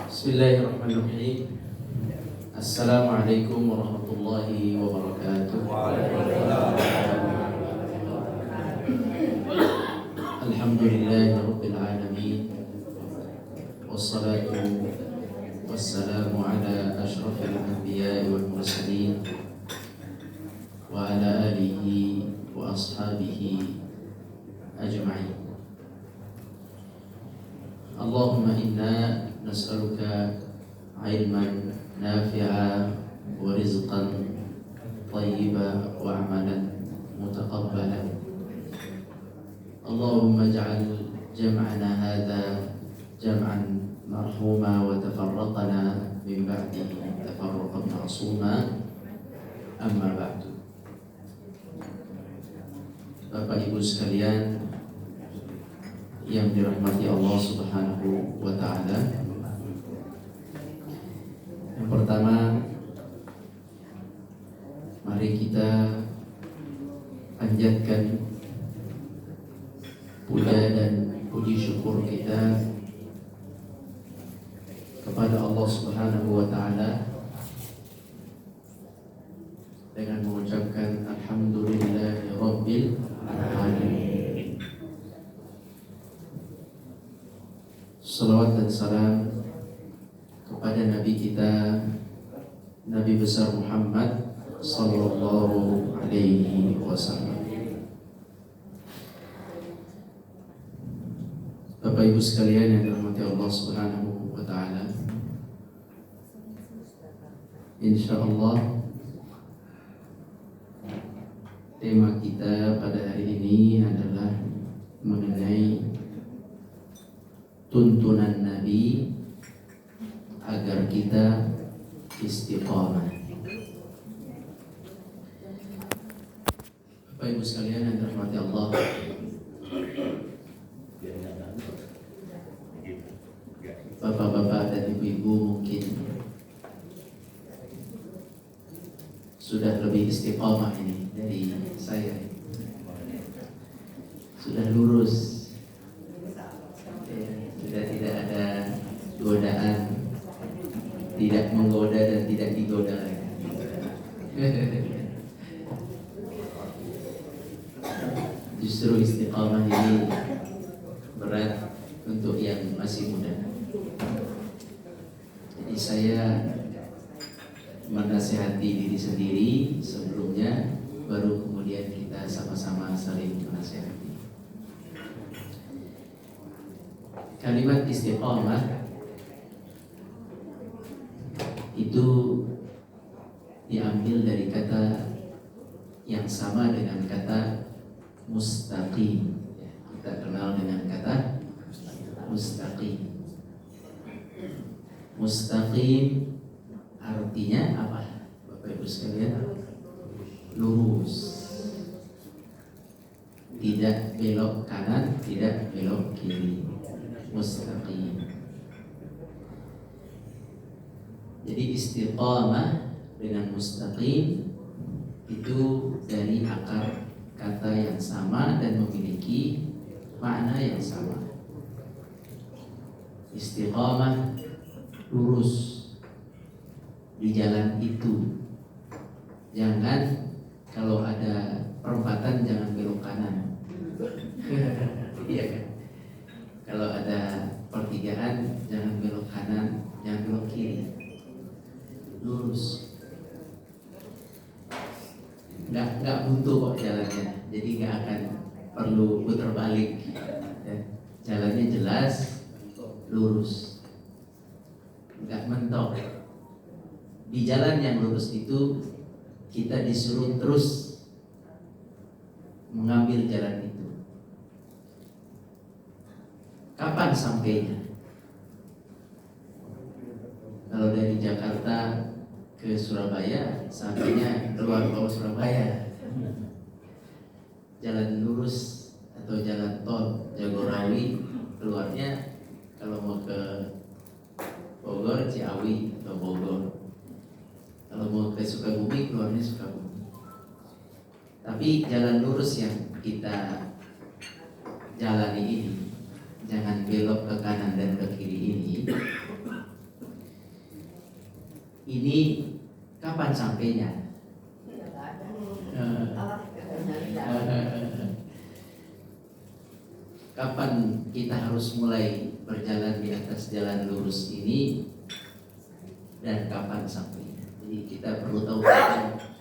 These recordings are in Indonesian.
Bismillahirrahmanirrahim. Assalamualaikum warahmatullahi wabarakatuh. Alhamdulillahi rabbil alamin. Wassalatu wassalamu ala asyrafil anbiya'i wal mursalin wa ala alihi wa ashabihi ajma'in. Allahumma inna nas'aluka ilman nafi'a wa rizqan thayyiba wa amalan mutaqabbalan. Allahumma ij'al jam'ana hadha jam'an marhuma wa tafarraqana min ba'dihi tafarruqan ma'suma. Amma ba'du. Bapak Ibu sekalian yang dirahmati Allah Subhanahu wa ta'ala, yang pertama, mari kita panjatkan puja dan puji syukur kita kepada Allah Subhanahu wa ta'ala dengan mengucapkan alhamdulillahi rabbil alamin. Salawat dan salam kepada Nabi kita, Nabi besar Muhammad sallallahu alaihi wasallam. Bapak Ibu sekalian yang dirahmati Allah Subhanahu wa taala, insyaallah tema kita pada hari ini adalah mengenai tuntunan Nabi agar kita istiqamah. Bapak Ibu sekalian yang dirahmati Allah, bapak-bapak dan ibu-ibu mungkin sudah lebih istiqamah ini dari saya. Sudah lurus, sudah tidak ada godaan, tidak menggoda dan tidak digoda lagi. Justru istiqamah ini berat untuk yang masih muda. Jadi saya menasihati diri sendiri sebelumnya, baru kemudian kita sama-sama saling menasihati. Kalimat istiqamah itu diambil dari kata yang sama dengan kata mustaqim. Kita kenal dengan kata mustaqim. Mustaqim artinya apa, Bapak Ibu sekalian? Lurus, tidak belok kanan, tidak belok kiri. Mustaqim. Jadi istiqamah dengan mustaqim itu dari akar kata yang sama dan memiliki makna yang sama. Istiqamah lurus di jalan itu. Jangan kalau ada perempatan jangan belok kanan. Iya kan? Kalau ada pertigaan jangan belok kanan, jangan belok kiri. Lurus. Nggak buntu kok jalannya. Jadi nggak akan perlu putar balik. Ya. Jalannya jelas, lurus. Nggak mentok. Di jalan yang lurus itu kita disuruh terus mengambil jalan itu. Kapan sampainya? Kalau dari Jakarta ke Surabaya, sampainya keluar tol Surabaya. Jalan lurus atau jalan tol Jagorawi, keluarnya kalau mau ke Bogor, Ciawi atau Bogor. Kalau mau ke Sukabumi, keluarnya Sukabumi. Tapi jalan lurus yang kita jalani ini, jangan belok ke kanan dan ke kiri ini, ini kapan sampainya? Kapan kita harus mulai berjalan di atas jalan lurus ini dan kapan sampainya? Jadi kita perlu tahu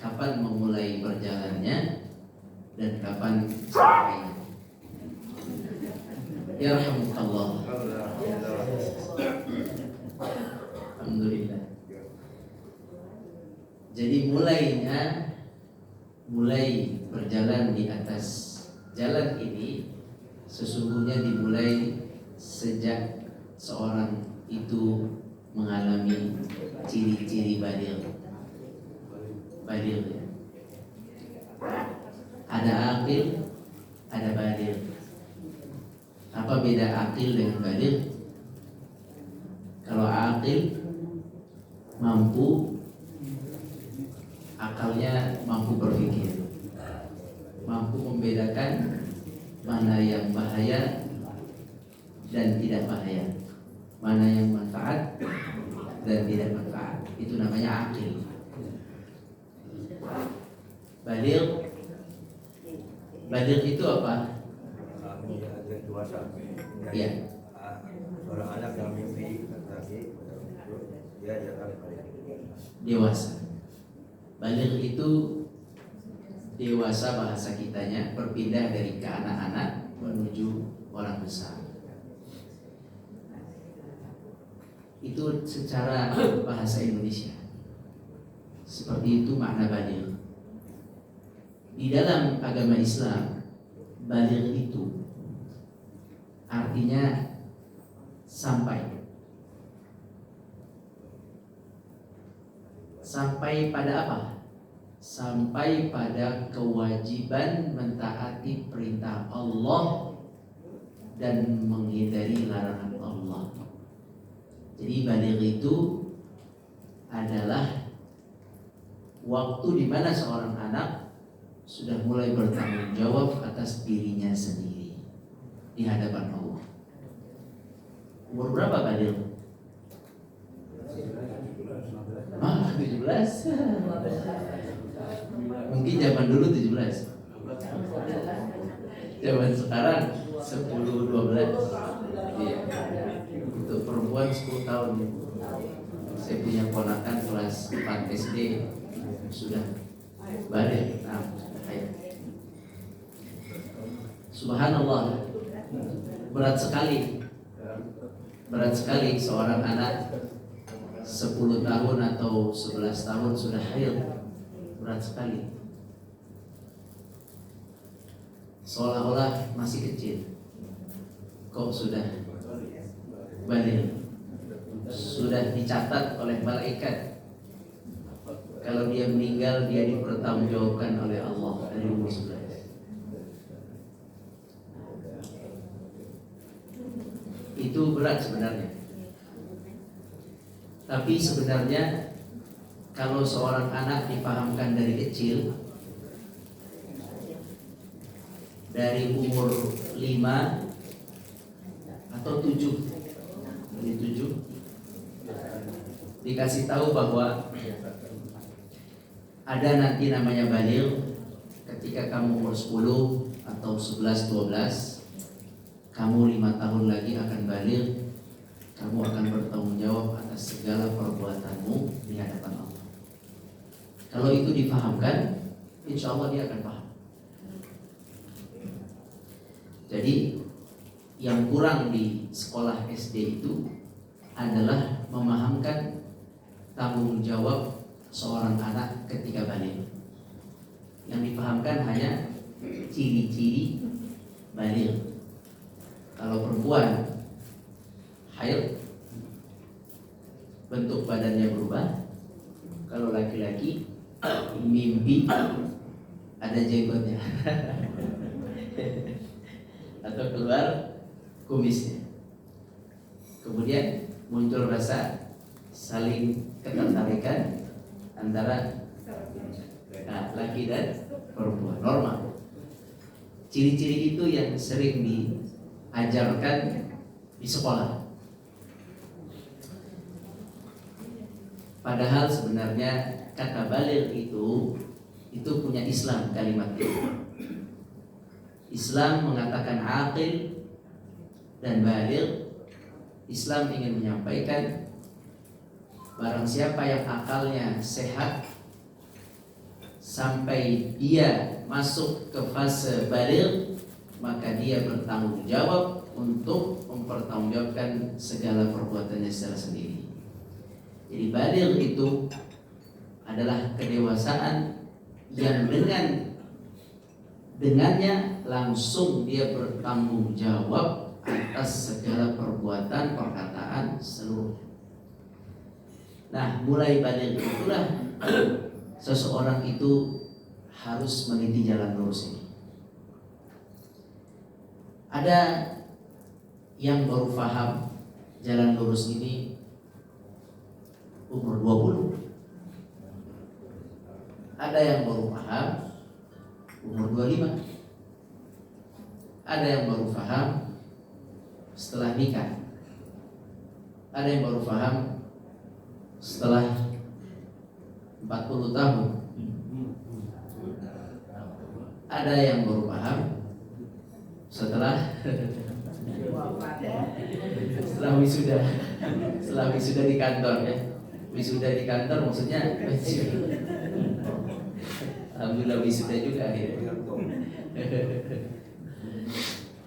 kapan memulai berjalannya dan kapan sampainya. Ya rahmatullah. Alhamdulillah. Jadi mulai berjalan di atas jalan ini sesungguhnya dimulai sejak seorang itu mengalami ciri-ciri baligh. Baligh ya. Ada aqil, ada baligh. Apa beda aqil dengan baligh? Kalau aqil mampu, akalnya mampu berpikir, mampu membedakan mana yang bahaya dan tidak bahaya, mana yang manfaat dan tidak manfaat. Itu namanya aqil. Baligh itu apa? Ya. Seorang anak yang mimpi lagi dia Dewasa. Baligh itu dewasa bahasa kitanya, berpindah dari ke anak-anak menuju orang besar. Itu secara bahasa Indonesia. Seperti itu makna baligh. Di dalam agama Islam, baligh itu artinya sampai pada apa? Sampai pada kewajiban mentaati perintah Allah dan menghindari larangan Allah. Jadi baligh itu adalah waktu di mana seorang anak sudah mulai bertanggung jawab atas dirinya sendiri di hadapan Allah. Umur berapa baligh? 17. Mungkin zaman dulu 17. Zaman sekarang 10 12. Iya. Untuk perempuan 10 tahun. Saya punya ponakan kelas 4 SD sudah baligh. Subhanallah. Berat sekali seorang anak 10 tahun atau 11 tahun sudah haid. Berat sekali. Seolah-olah masih kecil. Kok sudah baligh? Sudah dicatat oleh malaikat. Kalau dia meninggal, dia dipertanggungjawabkan oleh Allah dari umur 11. Itu berat sebenarnya. Tapi sebenarnya kalau seorang anak dipahamkan dari kecil, dari umur 5 atau 7, dari 7 dikasih tahu bahwa ada nanti namanya baligh ketika kamu umur 10 atau 11 12, kamu 5 tahun lagi akan baligh. Kamu akan bertanggung jawab atas segala perbuatanmu di hadapan Allah. Kalau itu dipahamkan, insya Allah dia akan paham. Jadi yang kurang di sekolah SD itu adalah memahamkan tanggung jawab seorang anak ketika baligh. Yang dipahamkan hanya ciri-ciri baligh. Kalau perempuan haid, bentuk badannya berubah. Kalau laki-laki mimpi ada jenggotnya atau keluar kumisnya. Kemudian muncul rasa saling ketertarikan antara laki dan perempuan. Normal. Ciri-ciri itu yang sering diajarkan di sekolah. Padahal sebenarnya kata baligh itu punya Islam kalimat itu. Islam mengatakan aqil dan baligh. Islam ingin menyampaikan barang siapa yang akalnya sehat sampai dia masuk ke fase baligh, maka dia bertanggung jawab untuk mempertanggungjawabkan segala perbuatannya secara sendiri. Jadi baligh itu adalah kedewasaan yang dengannya langsung dia bertanggung jawab atas segala perbuatan, perkataan seluruhnya. Nah, mulai baligh itulah seseorang itu harus meniti jalan lurus ini. Ada yang baru paham jalan lurus ini umur 20. Ada yang baru paham umur 25. Ada yang baru paham setelah nikah. Ada yang baru paham setelah 40 tahun. Ada yang baru paham setelah wisuda di kantor ya. Wisuda di kantor maksudnya pensiun. Alhamdulillah wisuda juga ya.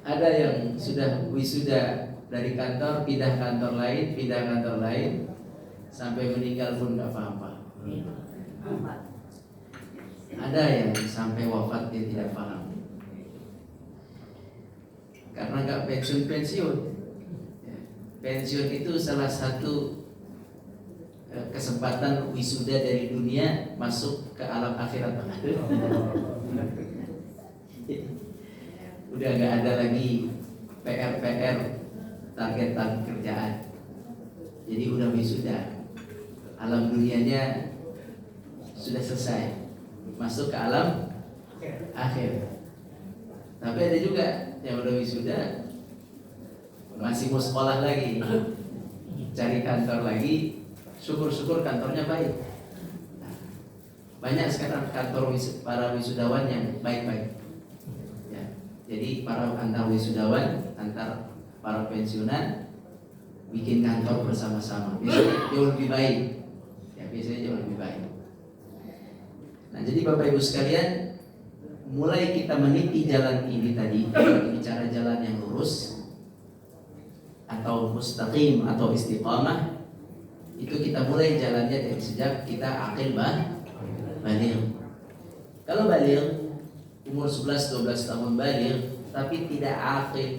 Ada yang sudah wisuda dari kantor pindah kantor lain sampai meninggal pun nggak paham-paham. Ada yang sampai wafat dia tidak paham karena nggak pensiun. Pensiun itu salah satu kesempatan wisuda dari dunia masuk ke alam akhirat. Udah nggak ada lagi PR target kerjaan. Jadi udah wisuda, alam dunianya sudah selesai, masuk ke alam akhir. Tapi ada juga yang udah wisuda masih mau sekolah lagi, cari kantor lagi. Syukur-syukur kantornya baik. Banyak sekarang kantor para wisudawan yang baik-baik. Ya, jadi antar wisudawan, antar para pensiunan bikin kantor bersama-sama. Biasanya jauh lebih baik. Ya, biasanya jauh lebih baik. Nah, jadi Bapak Ibu sekalian, mulai kita meniti jalan ini tadi, bicara jalan yang lurus atau mustaqim atau istiqamah, itu kita mulai jalannya dari sejak kita aqil baligh. Kalau baligh umur 11-12 tahun baligh tapi tidak aqil.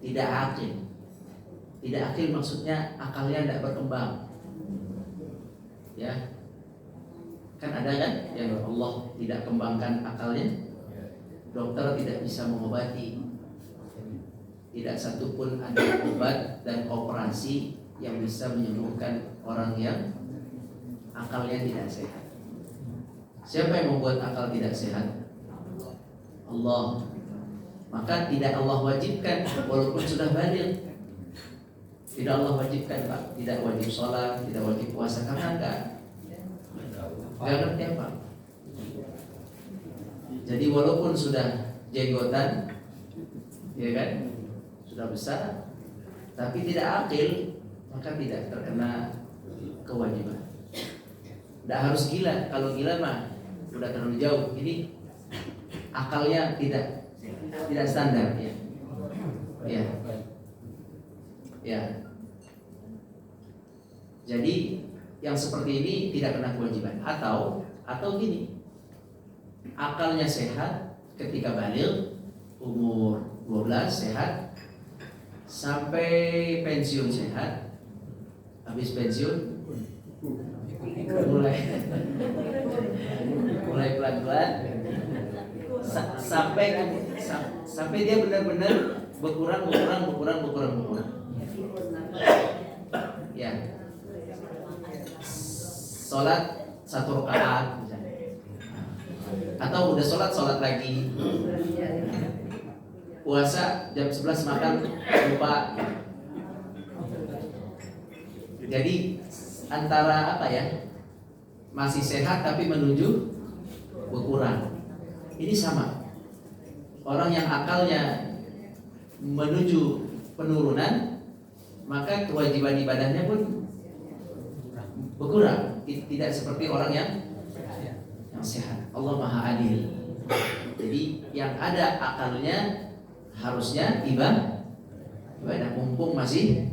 Tidak aqil maksudnya akalnya tidak berkembang. Ya. Kan ada kan yang Allah tidak kembangkan akalnya. Dokter tidak bisa mengobati. Tidak satupun ada obat dan operasi yang bisa menyembuhkan orang yang akalnya tidak sehat. Siapa yang membuat akal tidak sehat? Allah. Maka tidak Allah wajibkan walaupun sudah baligh. Tidak Allah wajibkan, Pak. Tidak wajib sholat, tidak wajib puasa karena enggak ngerti apa. Jadi walaupun sudah jenggotan, ya kan, sudah besar, tapi tidak akil, maka tidak terkena kewajiban. Tidak harus gila. Kalau gila mah sudah terlalu jauh. Ini akalnya tidak standar ya. Ya. Ya. Jadi yang seperti ini tidak kena kewajiban. Atau gini, akalnya sehat ketika baligh umur 12 sehat sampai pensiun sehat. Habis pensiun mulai pelan-pelan sampai dia benar-benar berkurang. Ya. Sholat 1 rakaat misalnya. Atau udah sholat lagi. Puasa jam 11 makan lupa. Jadi antara apa ya? Masih sehat tapi menuju berkurang. Ini sama. Orang yang akalnya menuju penurunan, maka kewajiban ibadahnya pun berkurang. Tidak seperti orang yang sehat. Allah Maha Adil. Jadi yang ada akalnya harusnya ibadah mumpung masih.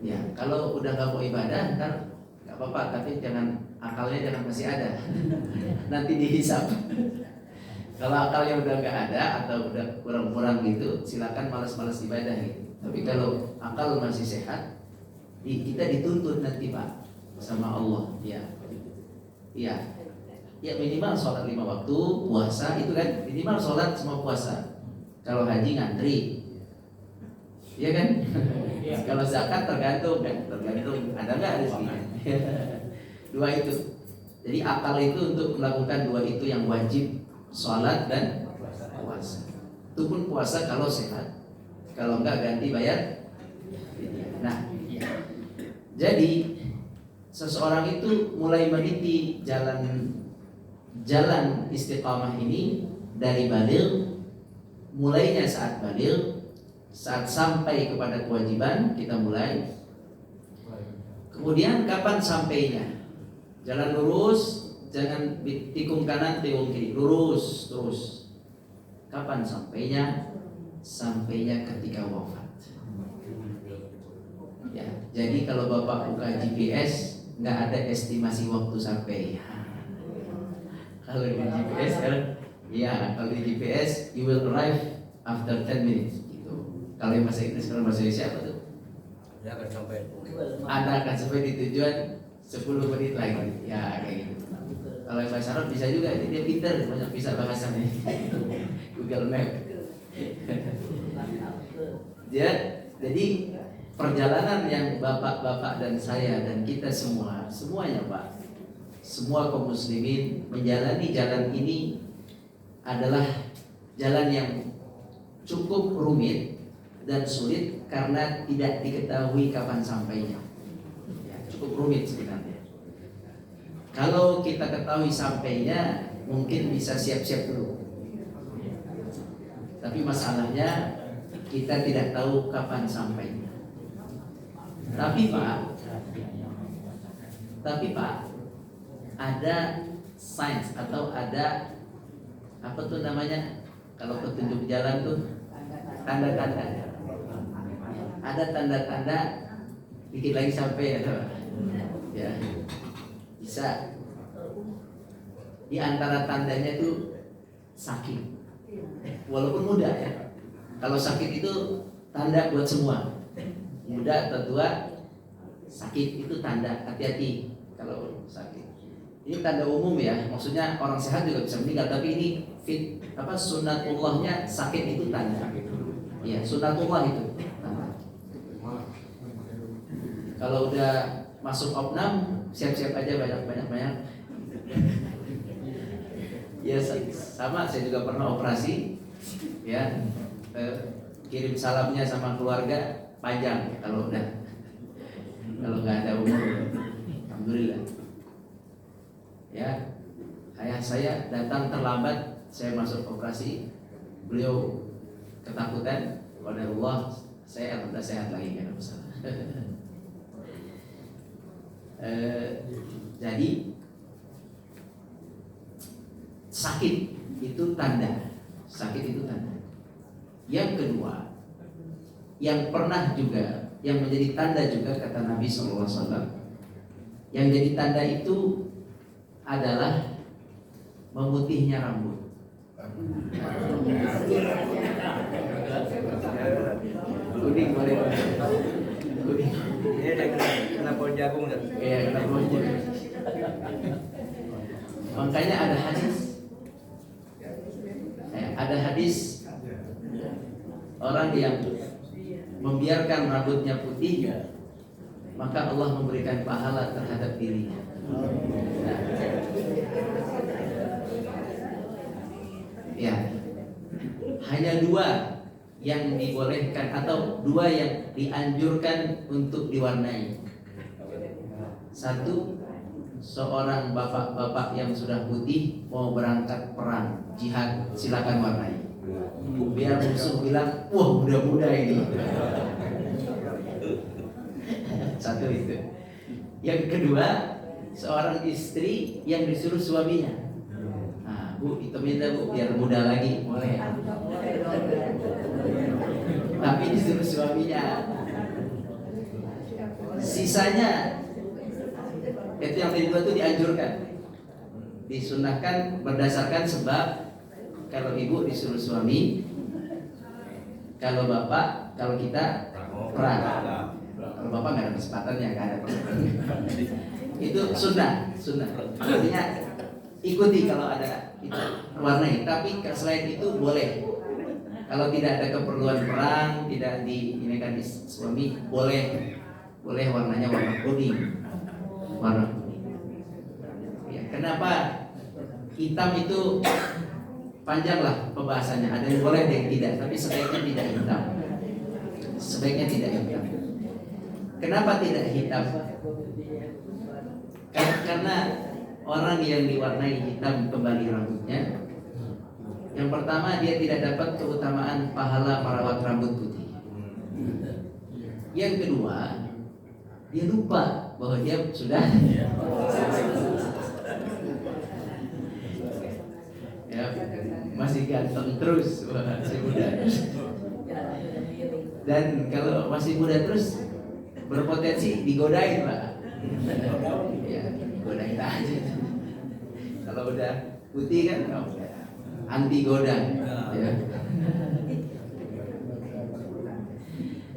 Ya, kalau udah nggak mau ibadah, ntar nggak apa-apa. Tapi akalnya jangan masih ada. Nanti dihisap. Kalau akalnya udah nggak ada atau udah kurang-kurang gitu, silakan malas-malas ibadah gitu. Tapi kalau akal masih sehat, kita dituntut nanti Pak sama Allah. Ya, minimal sholat 5 waktu, puasa itu kan minimal sholat semua puasa. Kalau haji ngantri, iya kan? Kalau zakat tergantung ada nggak rezekinya. Dua itu. Jadi akal itu untuk melakukan dua itu yang wajib, sholat dan puasa. Itu pun puasa kalau sehat. Kalau enggak ganti bayar. Nah, jadi seseorang itu mulai meniti jalan istiqamah ini dari baligh. Mulainya saat baligh, saat sampai kepada kewajiban kita mulai. Kemudian kapan sampainya? Jalan lurus, jangan tikung kanan, tikung kiri, lurus terus. Kapan sampainya? Sampainya ketika wafat. Ya, jadi kalau Bapak buka GPS, nggak ada estimasi waktu sampai. Kalau di GPS kan, kalau di GPS you will arrive after 10 minutes. Gitu. Kalau yang bahasa Inggris, kalau bahasa Indonesia apa tuh? Anda akan sampai di tujuan 10 menit lagi. Ya kayak gitu. Kalau yang bahasa Arab bisa juga, dia pintar, banyak bisa bahasanya. Google Map. Jadi perjalanan yang bapak-bapak dan saya dan kita semuanya Pak, semua kaum muslimin menjalani jalan ini adalah jalan yang cukup rumit dan sulit karena tidak diketahui kapan sampainya. Ya, cukup rumit sebenarnya. Kalau kita ketahui sampainya, mungkin bisa siap-siap dulu. Tapi masalahnya kita tidak tahu kapan sampainya. Tapi Pak, ada signs atau ada apa tuh namanya? Kalau petunjuk jalan tuh tanda-tanda. Ada tanda-tanda dikit lagi sampai ya. Bisa. Di antara tandanya tuh sakit. Walaupun muda ya. Kalau sakit itu tanda buat semua. Muda atau tua sakit itu tanda, hati-hati kalau sakit. Ini tanda umum ya. Maksudnya orang sehat juga bisa meninggal, tapi ini sunnatullahnya sakit itu tanda. Iya, sunnatullah itu tanda. Kalau udah masuk opnam, siap-siap aja banyak. Ya sama, saya juga pernah operasi. Ya, kirim salamnya sama keluarga panjang kalau nggak ada umur. Alhamdulillah. Ya, ayah saya datang terlambat, saya masuk operasi, beliau ketakutan. Kepada Allah, saya alhamdulillah sehat lagi, nggak ada masalah. Jadi sakit itu tanda. Yang kedua, yang pernah juga, yang menjadi tanda juga kata Nabi SAW, yang jadi tanda itu adalah memutihnya rambut. Kuning boleh. Kuning. Kena pohon jagung kan? Iya, kena pohon jagung. Makanya ada hadis orang yang membiarkan rambutnya putih, maka Allah memberikan pahala terhadap dirinya. Nah, ya, hanya dua yang dibolehkan atau dua yang dianjurkan untuk diwarnai. Satu, seorang bapak-bapak yang sudah putih mau berangkat perang jihad, silakan warnai. Biar musuh bilang, wah muda-muda ini. Satu itu. Yang kedua, seorang istri yang disuruh suaminya. Nah, Bu, itu minta Bu, biar muda lagi, boleh. Tapi disuruh suaminya. Sisanya itu yang kedua itu dianjurkan, disunahkan berdasarkan sebab. Kalau ibu disuruh suami, kalau bapak, kalau kita perang. Kalau bapak nggak ada kesempatan ya, nggak ada kesempatan. Itu sunnah. Artinya ikuti kalau ada itu warnai. Tapi selain itu boleh. Kalau tidak ada keperluan perang, tidak diinikan suami, boleh warnanya warna kuning. Ya, kenapa hitam itu panjang lah pembahasannya. Ada yang boleh, ada yang tidak. Tapi sebaiknya tidak hitam. Kenapa tidak hitam? Karena orang yang diwarnai hitam kembali rambutnya, yang pertama dia tidak dapat keutamaan pahala merawat rambut putih. Yang kedua, dia lupa bahwa dia sudah ya, masih ganteng terus, masih muda. Dan kalau masih muda terus berpotensi digodain, Pak. Ya, godain aja. Kalau udah putih kan anti goda. Ya.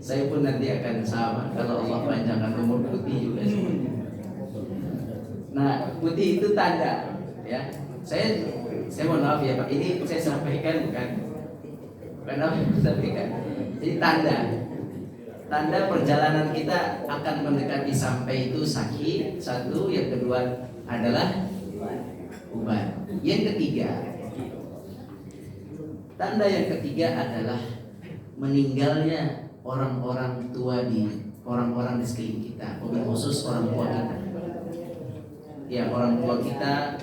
Saya pun nanti akan sama kalau Allah panjangkan umur, putih juga semuanya. Nah, putih itu tanda, ya. Saya mohon maaf ya Pak, ini saya sampaikan bukan apa yang saya sampaikan. Jadi tanda perjalanan kita akan mendekati sampai itu sahih. Satu, yang kedua adalah uban. Yang ketiga, tanda yang ketiga adalah meninggalnya orang-orang tua orang-orang di sekeliling kita, khusus orang tua kita. Ya, orang tua kita,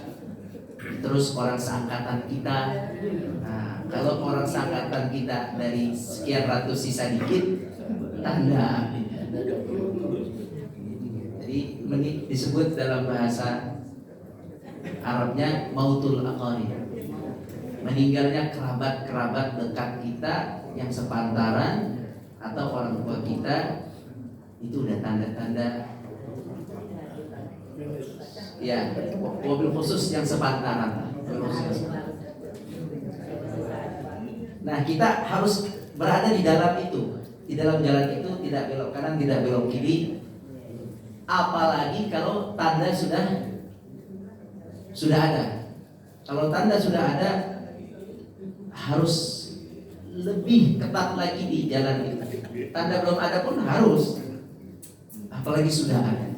terus orang seangkatan kita. Nah, kalau orang seangkatan kita dari sekian ratus sisa dikit, tanda. Jadi disebut dalam bahasa Arabnya mautul aqarib, meninggalnya kerabat-kerabat dekat kita yang sepantaran atau orang tua kita. Itu udah tanda-tanda ya, mobil khusus yang sepantaran. Nah, kita harus berada di dalam itu, di dalam jalan itu, tidak belok kanan, tidak belok kiri. Apalagi kalau tanda sudah ada. Kalau tanda sudah ada, harus lebih ketat lagi di jalan itu. Tanda belum ada pun harus, apalagi sudah ada.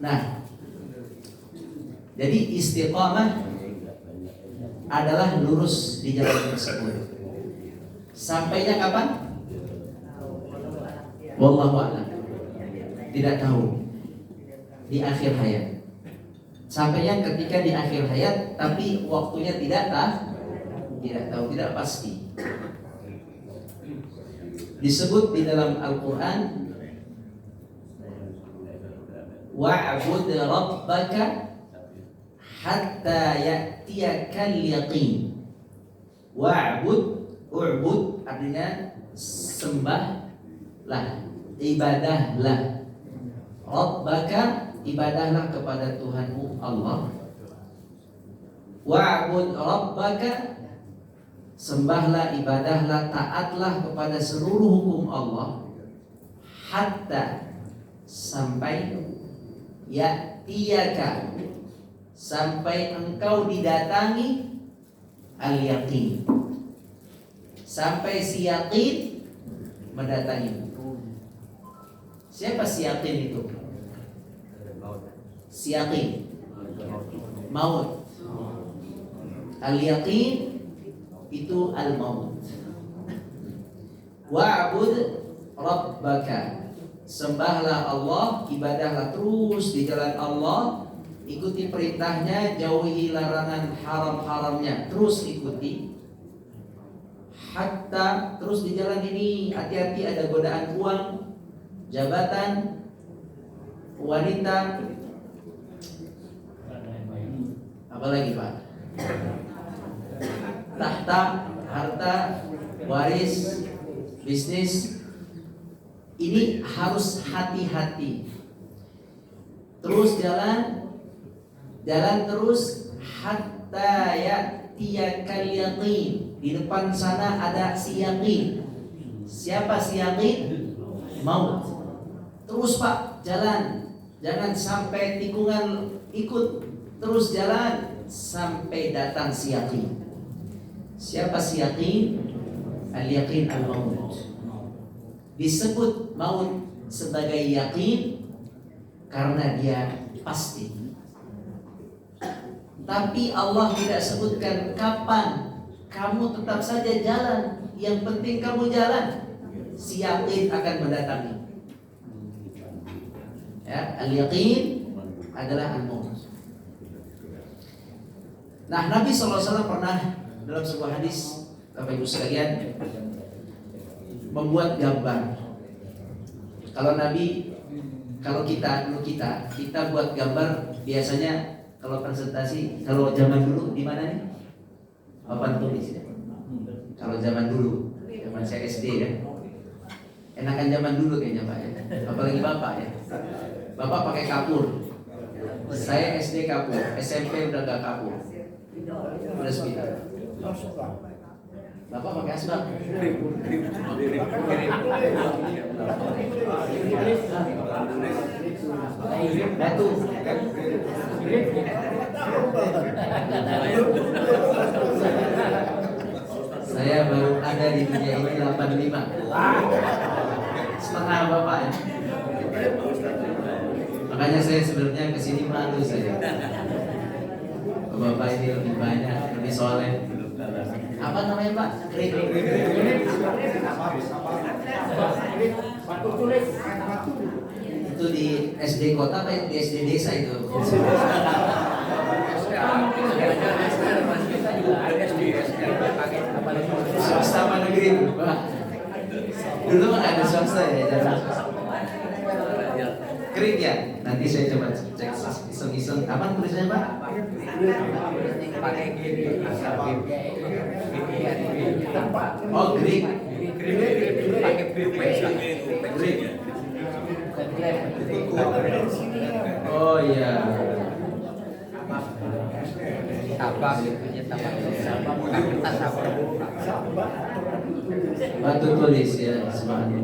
Nah, jadi istiqamah adalah lurus di jalan tersebut. Sampainya kapan? Wallahu a'lam. Tidak tahu. Di akhir hayat. Sampainya ketika di akhir hayat, tapi waktunya tidak tahu, tidak pasti. Disebut di dalam Al-Quran, wa'bud rabbaka hatta ya'tiyakal yaqin. U'bud artinya sembahlah, ibadahlah. Rabbaka, ibadahlah kepada Tuhanmu Allah. Wa'bud rabbaka, sembahlah, ibadahlah, taatlah kepada seluruh hukum Allah. Hatta, sampai ya'tiyaka, sampai engkau didatangi al-yaqin, sampai si yaqin mendatangi. Siapa si yaqin itu? Si yaqin maut. Al-yaqin itu al-maut. Wa'bud rabbaka, Sembahlah Allah, ibadahlah terus di jalan Allah, ikuti perintahnya, jauhi larangan haram-haramnya, terus ikuti. Hatta terus di jalan ini hati-hati, ada godaan uang, jabatan, wanita, apalagi Pak? Tahta, harta, waris, bisnis. Ini harus hati-hati. Terus jalan terus hatta ya'tiyakal yaqin. Di depan sana ada si yaqin. Siapa si yaqin? Maut. Terus Pak, jalan. Jangan sampai tikungan ikut. Terus jalan sampai datang si yaqin. Siapa si yaqin? Al-yaqin al-maut. Disebut maut sebagai yakin karena dia pasti. Tapi Allah tidak sebutkan kapan. Kamu tetap saja jalan. Yang penting kamu jalan. Si yakin akan mendatangi. Ya, al-yaqin adalah al-maut. Nah, Nabi SAW pernah dalam sebuah hadis, Bapak Ibu sekalian, membuat gambar. Kalau kita buat gambar biasanya kalau presentasi, kalau zaman dulu di mana nih? Papan tulis ya. Kalau zaman dulu, zaman saya SD ya. Enakan zaman dulu kayaknya Pak ya. Apalagi Bapak ya. Bapak pakai kapur. Saya SD kapur, SMP udah gak kapur. Udah speeder. Bapak pakai asbak. Batu. Saya baru ada di dunia ini 85. Setengah Bapak ya. Makanya saya sebenarnya kesini malu saya. Bapak ini lebih banyak, lebih soleh. Apa namanya Pak? Krik. Batu tulis. Itu di SD kota apa di SD desa itu? Swasta apa negeri? Dulu kan ada swasta ya. Krik ya? Nanti saya coba cek iseng-iseng. Apa tulisannya Pak? Oh, Greek. Oh iya. Batu tulis ya, semuanya.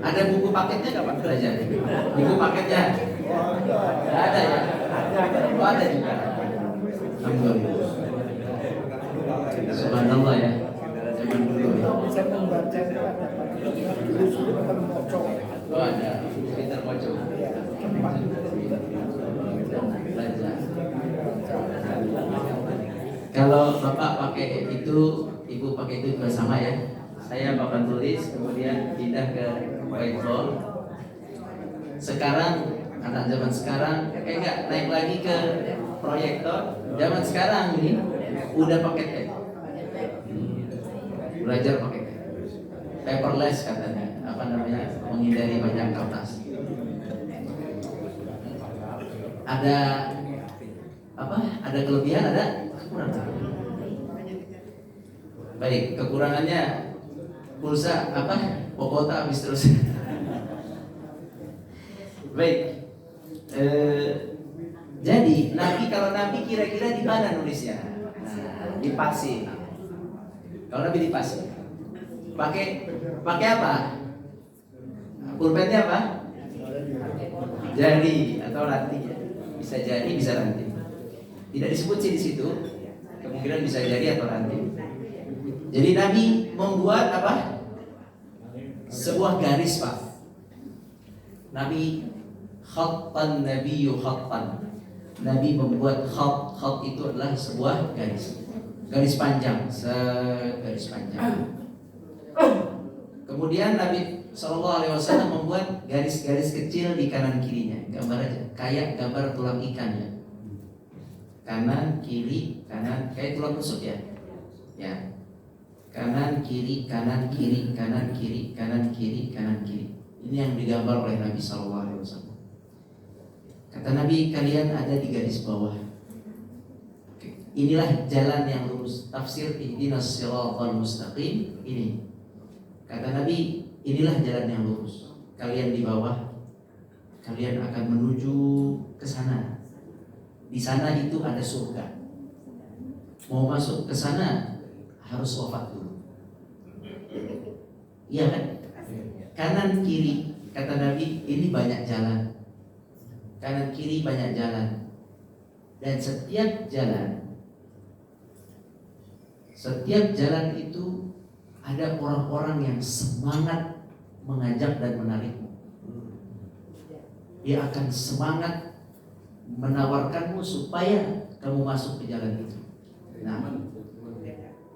Ada buku paketnya nggak Pak belajar? Buku paketnya? Nggak ada ya? Oh ada juga. Alhamdulillah. Subhanallah ya. Zaman dulu. Saya membaca Oh ada. Peter Pocong. Belajar. Kalau Bapak pakai itu, Ibu pakai itu juga sama ya. Saya papan tulis, kemudian pindah ke whiteboard. Sekarang anak zaman sekarang enggak naik lagi ke proyektor. Zaman sekarang ini udah pakai pen. Belajar pakai pen. Paperless katanya, apa namanya, menghindari banyak kertas. Ada apa? Ada kelebihan, ada kekurangan. Baik, kekurangannya pulsa apa? Pokota habis terus. Baik. Jadi Nabi, kalau Nabi kira-kira di mana nulisnya? Nah, di pasir. Kalau Nabi di pasir. Pakai apa? Pulpennya apa? Jari atau ranting ya. Bisa jari, bisa ranting. Tidak disebut sih di situ. Kemungkinan bisa jari atau ranting. Jadi Nabi membuat apa? Sebuah garis Pak. Nabi khattan nabiyyu khattan. Nabi membuat khat itu adalah sebuah garis panjang, garis panjang. Kemudian Nabi Sallallahu Alaihi Wasallam membuat garis-garis kecil di kanan kirinya, gambar aja, kayak gambar tulang ikan ya. Kanan kiri kanan, kayak tulang rusuk ya. Ya. Kanan kiri kanan kiri kanan kiri kanan kiri kanan kiri. Ini yang digambar oleh Nabi Sallallahu Alaihi Wasallam. Kata Nabi, kalian ada di garis bawah. Inilah jalan yang lurus. Tafsir ihdinas siratal mustaqim ini. Kata Nabi, inilah jalan yang lurus. Kalian di bawah, kalian akan menuju ke sana. Di sana itu ada surga. Mau masuk ke sana harus wafat dulu. Iya kan? Kanan kiri, kata Nabi, ini banyak jalan. Kanan kiri banyak jalan. Dan setiap jalan itu ada orang-orang yang semangat mengajak dan menarikmu. Dia akan semangat menawarkanmu supaya kamu masuk ke jalan itu. Nah,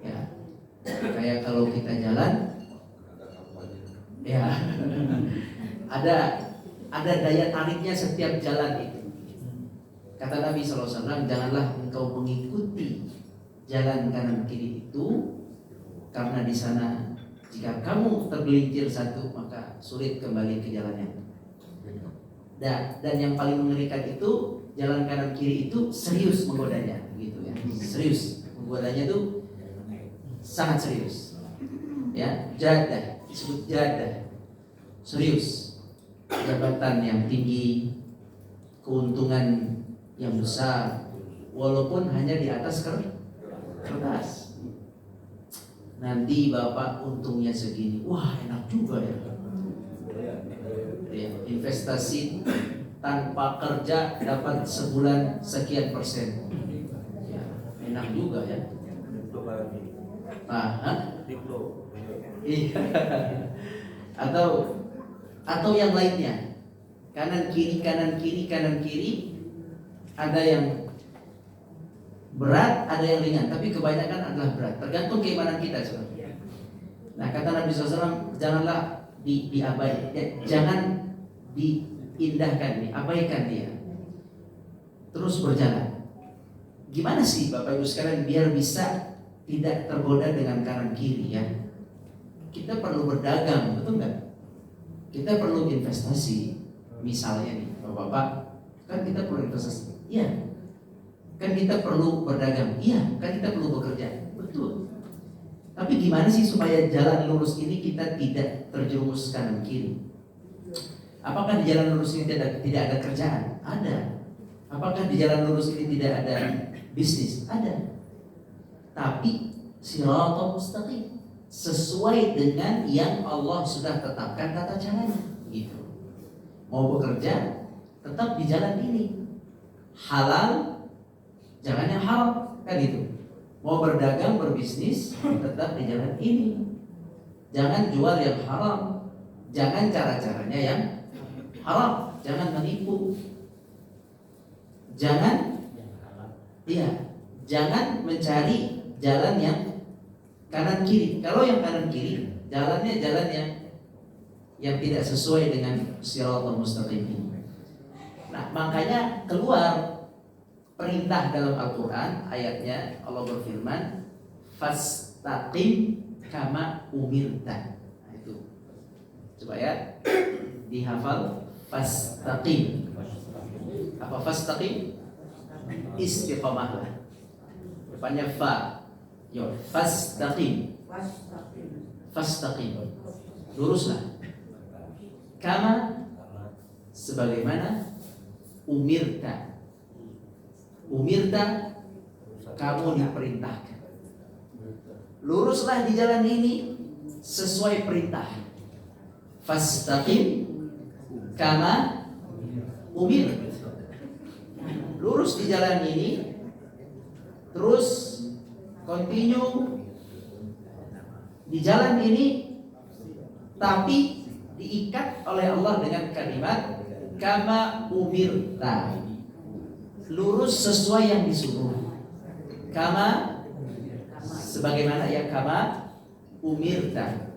ya, kayak kalau kita jalan, ya, ada daya tariknya setiap jalan itu. Kata Nabi SAW, janganlah engkau mengikuti jalan kanan kiri itu, karena di sana jika kamu tergelincir satu maka sulit kembali ke jalannya. Dan yang paling mengerikan itu jalan kanan kiri itu serius menggodanya, gitu ya. Serius menggodanya itu sangat serius. Ya, jadah, disebut jadah. Serius. Jabatan yang tinggi, keuntungan yang besar, walaupun hanya di atas kertas. Nanti bapak untungnya segini, wah enak juga ya. Ya, investasi tanpa kerja dapat sebulan sekian persen. Ya, enak juga ya. Iya. Atau yang lainnya, kanan kiri kanan kiri kanan kiri, ada yang berat, ada yang ringan, tapi kebanyakan adalah berat. Tergantung keimanan kita sebenarnya. Nah, kata Nabi SAW, janganlah diabaikan, jangan diindahkan, diabaikan dia. Terus berjalan. Gimana sih Bapak Ibu sekalian biar bisa tidak tergoda dengan kanan kiri ya? Kita perlu berdagang, betul nggak? Kita perlu investasi. Misalnya nih, Bapak, kan kita perlu investasi. Iya. Kan kita perlu berdagang, iya. Kan kita perlu bekerja, betul. Tapi gimana sih supaya jalan lurus ini kita tidak terjerumus kanan kiri? Apakah di jalan lurus ini tidak ada kerjaan? Ada. Apakah di jalan lurus ini tidak ada bisnis? Ada. Tapi siratal mustaqim, sesuai dengan yang Allah sudah tetapkan tata caranya, gitu. Mau bekerja, tetap di jalan ini. Halal, jangan yang haram, kan gitu. Mau berdagang, berbisnis, tetap di jalan ini. Jangan jual yang haram, jangan cara-caranya yang haram, jangan menipu, jangan mencari jalan yang kanan kiri. Kalau yang kanan kiri, jalannya jalan yang tidak sesuai dengan siratal mustaqim ini. Nah, makanya keluar perintah dalam Al-Quran, ayatnya Allah berfirman, fastaqim kama umirta. Nah, itu coba ya dihafal, fastaqim. Apa fastaqim? Istiqamah. Depannya fa. Yo, fastaqim. Fastaqim. Luruslah. Kama, sebagaimana umirta. Umirta, kamu diperintahkan. Luruslah di jalan ini sesuai perintah. Fastaqim kama umir. Lurus di jalan ini, terus continue di jalan ini, tapi diikat oleh Allah dengan kalimat kama umirta. Lurus sesuai yang disuruh. Kama, sebagaimana ya, kama umirta.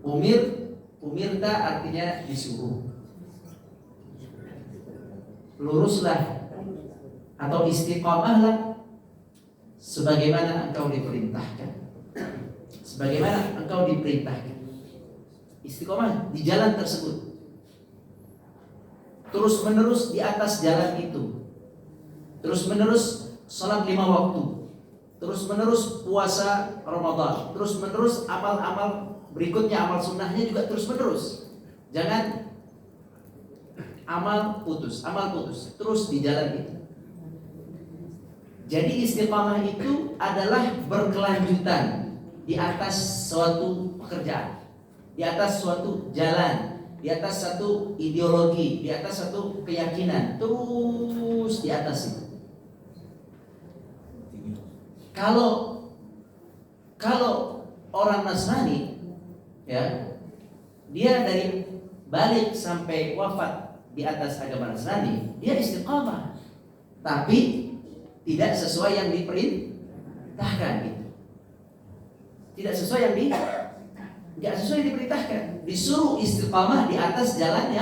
Umir Umirta artinya disuruh. Luruslah atau istiqamahlah sebagaimana engkau diperintahkan. Sebagaimana engkau diperintahkan. Istiqamah di jalan tersebut. Terus menerus di atas jalan itu. Terus menerus salat 5 waktu. Terus menerus puasa Ramadan. Terus menerus amal-amal berikutnya, amal sunnahnya juga terus menerus. Jangan amal putus, terus di jalan itu. Jadi istiqamah itu adalah berkelanjutan di atas suatu pekerjaan, di atas suatu jalan, di atas satu ideologi, di atas satu keyakinan, terus di atas itu. Kalau orang Nasrani, ya, dia dari balik sampai wafat di atas agama Nasrani, dia istiqamah, tapi tidak sesuai yang diperintahkan gitu. Tidak sesuai yang diperintahkan. Disuruh istiqamah di atas jalan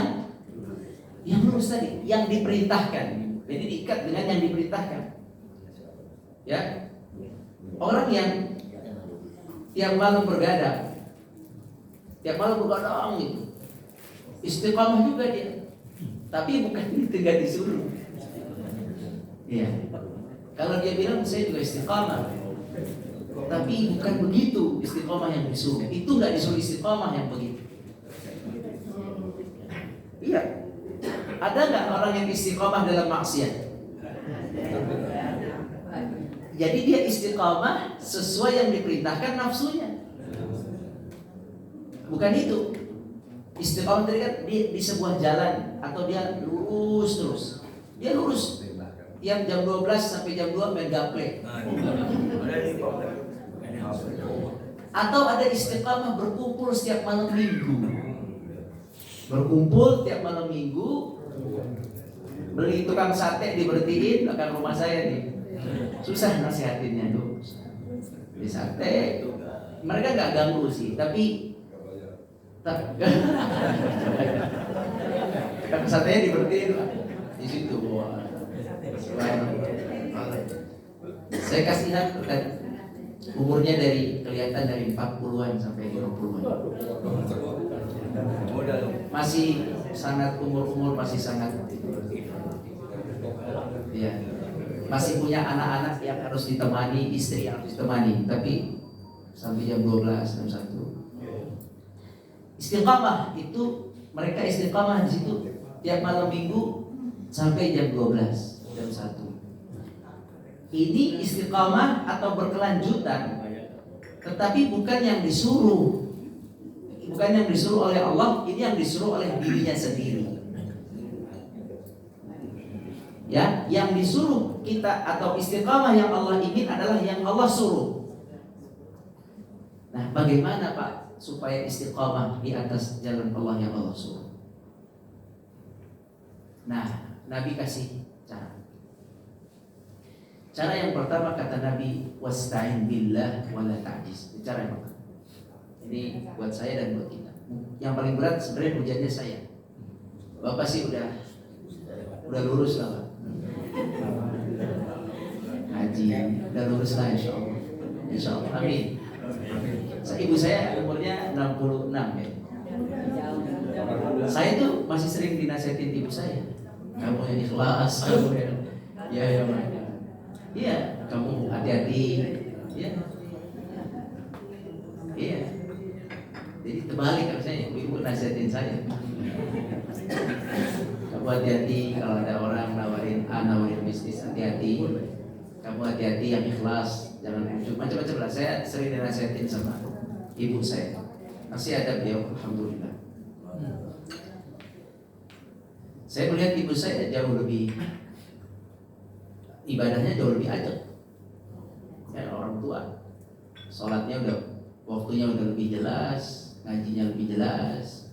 yang lurus tadi, yang diperintahkan. Jadi diikat dengan yang diperintahkan. Ya. Orang yang tiap malam begadang gitu. Istiqamah juga dia. Tapi bukan itu, tidak disuruh. Iya. Kalau dia bilang saya juga istiqamah, tapi bukan begitu istiqamah yang disuruh. Itu nggak disuruh istiqamah yang begitu. Iya. Ada nggak orang yang istiqamah dalam maksiat? Jadi dia istiqamah sesuai yang diperintahkan nafsunya. Bukan itu. Istiqamah tadi kan di sebuah jalan atau dia lurus terus. Dia lurus. Tiap jam 12 sampai jam 2 main gaple. Atau ada istiqamah berkumpul setiap malam minggu. Berkumpul tiap malam minggu. Beli tukang sate diberhentiin belakang rumah saya nih. Susah nasihatinnya tuh. Beli sate. Mereka nggak ganggu sih, tapi tukang satenya diberhentiin di situ. Saya kasih lihat umurnya kelihatan dari 40-an sampai 50-an. Masih sangat umur masih sangat. Ya. Masih punya anak-anak yang harus ditemani, istri yang harus ditemani, tapi sampai jam 12, jam 1. Istiqamah itu mereka istiqamah di situ tiap malam minggu sampai jam 12. Jam 1. Ini istiqamah atau berkelanjutan, tetapi bukan yang disuruh. Bukan yang disuruh oleh Allah, ini yang disuruh oleh dirinya sendiri. Ya, yang disuruh kita atau istiqamah yang Allah ingin adalah yang Allah suruh. Nah, bagaimana Pak supaya istiqamah di atas jalan Allah yang Allah suruh? Nah, Nabi kasih cara. Cara yang pertama kata Nabi, wasta'in billah wala ta'jiz. Cara yang pertama. Ini buat saya dan buat kita. Yang paling berat sebenarnya hujannya saya. Bapak sih udah lurus lah, Pak. Haji, udah lurus lah insyaallah. Insyaallah. Amin. Ibu saya umurnya 66 ya. Saya tuh masih sering dinasihatin ibu saya. Kamu yang ikhlas, kamu yang iya, kamu hati-hati, ya. Iya. Jadi terbalik harusnya ibu nasihatin saya. Kamu hati-hati kalau ada orang nawarin bisnis, hati-hati. Kamu hati-hati yang ikhlas, jangan macam-macam lah. Saya sering dinasihatin sama ibu saya. Masih ada beliau, alhamdulillah. Saya melihat ibu saya jauh lebih ibadahnya jauh lebih ajak. Ya, orang tua. Sholatnya waktunya udah lebih jelas, ngajinya lebih jelas.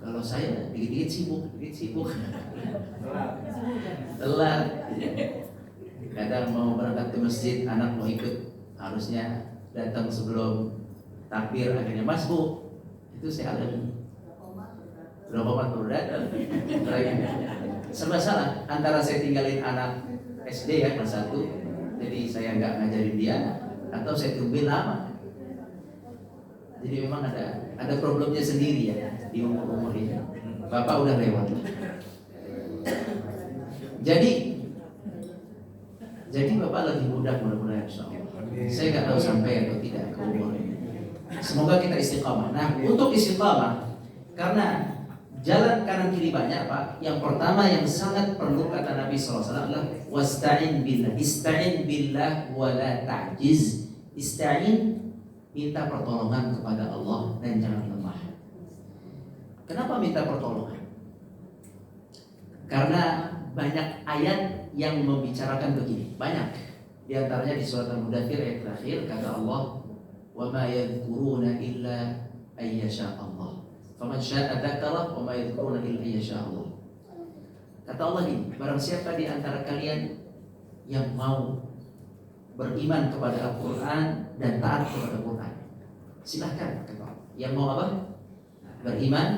Kalau saya dikit-dikit sibuk. Telat. Kadang mau berangkat ke masjid, anak mau ikut, harusnya datang sebelum takbir, akhirnya masbuk. Itu saya alami. Berapa Pak baru datang? Serba salah. Antara saya tinggalin anak SD ya kelas 1, jadi saya nggak ngajarin dia, atau saya tungguin lama. Jadi memang ada problemnya sendiri ya di umur ini. Bapak udah lewat. Jadi Bapak lebih mudah mudah-mudahan insyaallah. Saya nggak tahu sampai atau tidak ke umur ini. Semoga kita istiqamah. Nah, untuk istiqamah, karena jalan kanan kiri banyak Pak. Yang pertama yang sangat perlu kata Nabi SAW adalah wasta'in billah. Ista'in billah wa la ta'jiz. Ista'in, minta pertolongan kepada Allah dan jangan lemah. Kenapa minta pertolongan? Karena banyak ayat yang membicarakan begini. Banyak. Di antaranya di surat Al-Mudaththir ayat terakhir kata Allah, "Wa ma yadhkuruna illa ayyasha Allah. Faman syaa'a dzakara wa ma yadhkuruna illa ayyasha Allah." Kata Allah ini, barang siapa di antara kalian yang mau beriman kepada Al-Quran dan taat kepada Al-Quran, silahkan kata Allah. Yang mau apa? Beriman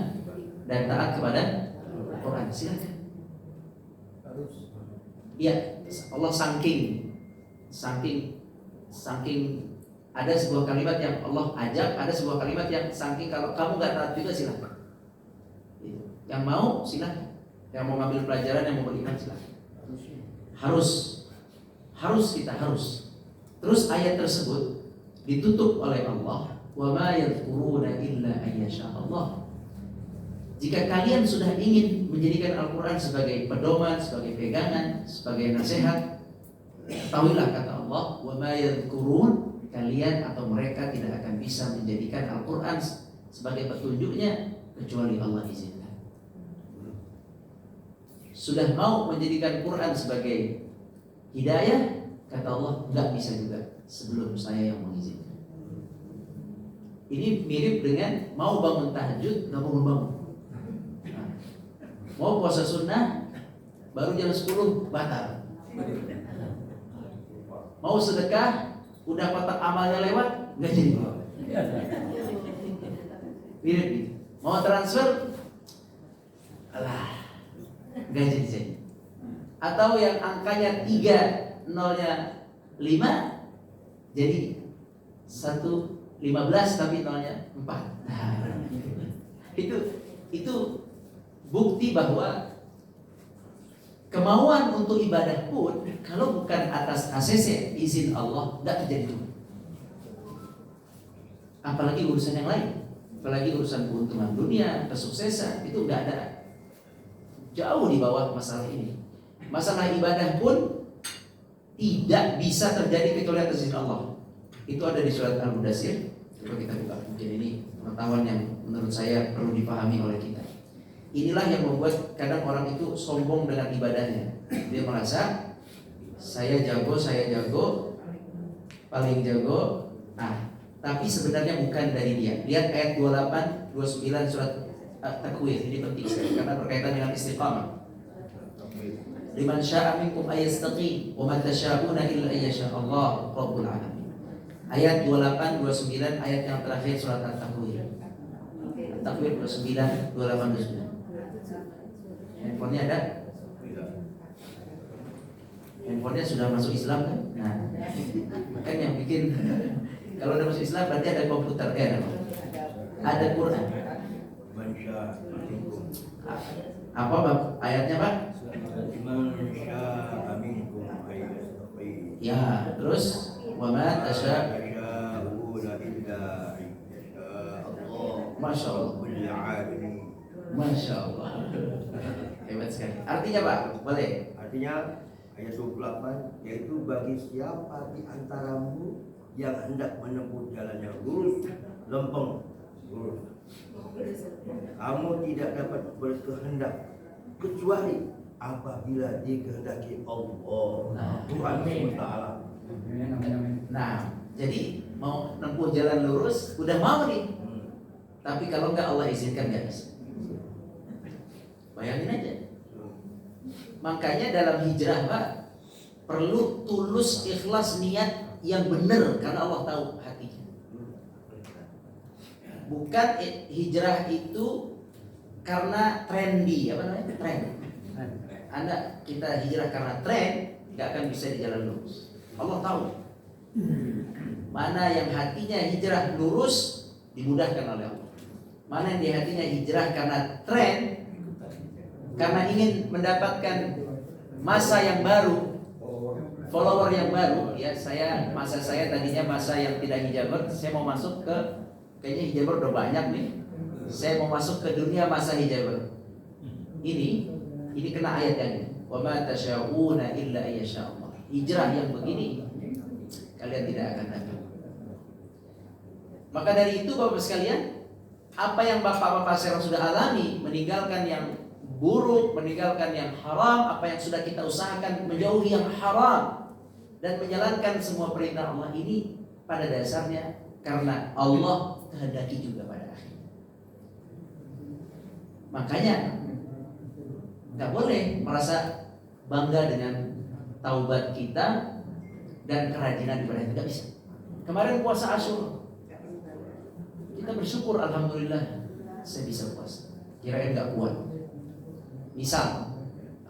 dan taat kepada Al-Quran, silahkan. Iya, Allah saking ada sebuah kalimat yang Allah ajak, ada sebuah kalimat yang saking kalau kamu nggak taat juga silahkan. Yang mau silahkan, yang mau ngambil pelajaran, yang mau beriman silahkan. Harus kita harus. Terus ayat tersebut ditutup oleh Allah, wa ma yadhkuruna illa ayyasha Allah. Jika kalian sudah ingin menjadikan Al-Quran sebagai pedoman, sebagai pegangan, sebagai nasihat, ketahuilah kata Allah, wa ma yadhkurun, kalian atau mereka tidak akan bisa menjadikan Al-Quran sebagai petunjuknya kecuali Allah izinkan. Sudah mau menjadikan Quran sebagai hidayah, kata Allah, enggak bisa juga sebelum saya yang mengizinkan. Ini mirip dengan mau bangun tahajud, nggak bangun-bangun. Mau puasa sunnah baru jam 10 batal. Mau sedekah udah kotak amalnya lewat nggak jadi. Mirip gitu. Mau transfer alah nggak jadi. Atau yang angkanya 3 nolnya 5 jadi 1,15 tapi nolnya 4. Nah, itu bukti bahwa kemauan untuk ibadah pun kalau bukan atas ACC izin Allah tidak terjadi. Apalagi urusan yang lain, apalagi urusan keuntungan dunia, kesuksesan, itu tidak ada. Jauh di bawah masalah ini. Masalah ibadah pun tidak bisa terjadi kecuali atas izin Allah. Itu ada di surat Al-Mudaththir. Coba kita buka. Jadi ini pengetahuan yang menurut saya perlu dipahami oleh kita. Inilah yang membuat kadang orang itu sombong dengan ibadahnya. Dia merasa saya jago, paling jago. Nah, tapi sebenarnya bukan dari dia. Lihat ayat 28, 29 surat At-Takwir. Ini penting sekali karena berkaitan dengan istiqamah. Liman syaa'a minkum ayyastaqim wa ma tasyaa'una illa ayyasha Allah Rabbul alamin. Ayat 28, 29 ayat yang terakhir surat At-Takwir. At-Takwir 29, 28, 29. Handphonenya ada? Handphonenya sudah masuk Islam kan? Nah, kan yang bikin kalau udah masuk Islam berarti ada komputer ada Quran. Apa Bang? Ayatnya Pak? Ya, terus wa ma tasyaa'una illa Masya Allah. Masya Allah. Hebat sekali. Artinya Pak, boleh? Artinya ayat 28, yaitu bagi siapa di antaramu yang hendak menempuh jalan yang lurus, lempeng, lurus. Kamu tidak dapat berkehendak kecuali apabila dikehendaki Allah, Tuhan SWT. Nah, jadi mau nempuh jalan lurus, udah mau nih. Tapi kalau enggak Allah izinkan nggak bisa. Bayangin aja. Makanya dalam hijrah Pak perlu tulus ikhlas niat yang benar karena Allah tahu hatinya. Bukan hijrah itu karena trendy, apa namanya? Tren. Kita hijrah karena tren, nggak akan bisa di jalan lurus. Allah tahu mana yang hatinya hijrah lurus dimudahkan oleh Allah. Mana yang di hatinya hijrah karena tren, karena ingin mendapatkan masa yang baru, follower yang baru. Ya, masa saya tadinya masa yang tidak hijaber, saya mau masuk ke, kayaknya hijaber udah banyak nih. Saya mau masuk ke dunia masa hijaber. Ini kena ayat yang ini. Wa ma tasyauna illa ayyasha Allah. Hijrah yang begini kalian tidak akan dapat. Maka dari itu Bapak sekalian, apa yang bapak-bapak sekarang sudah alami, meninggalkan yang buruk, meninggalkan yang haram, apa yang sudah kita usahakan menjauhi yang haram dan menjalankan semua perintah Allah ini pada dasarnya karena Allah kehendaki juga pada akhirnya. Makanya nggak boleh merasa bangga dengan taubat kita dan kerajinan ibadah, tidak bisa. Kemarin puasa Asyura, kita bersyukur, alhamdulillah saya bisa puasa. Kirain nggak kuat, misal,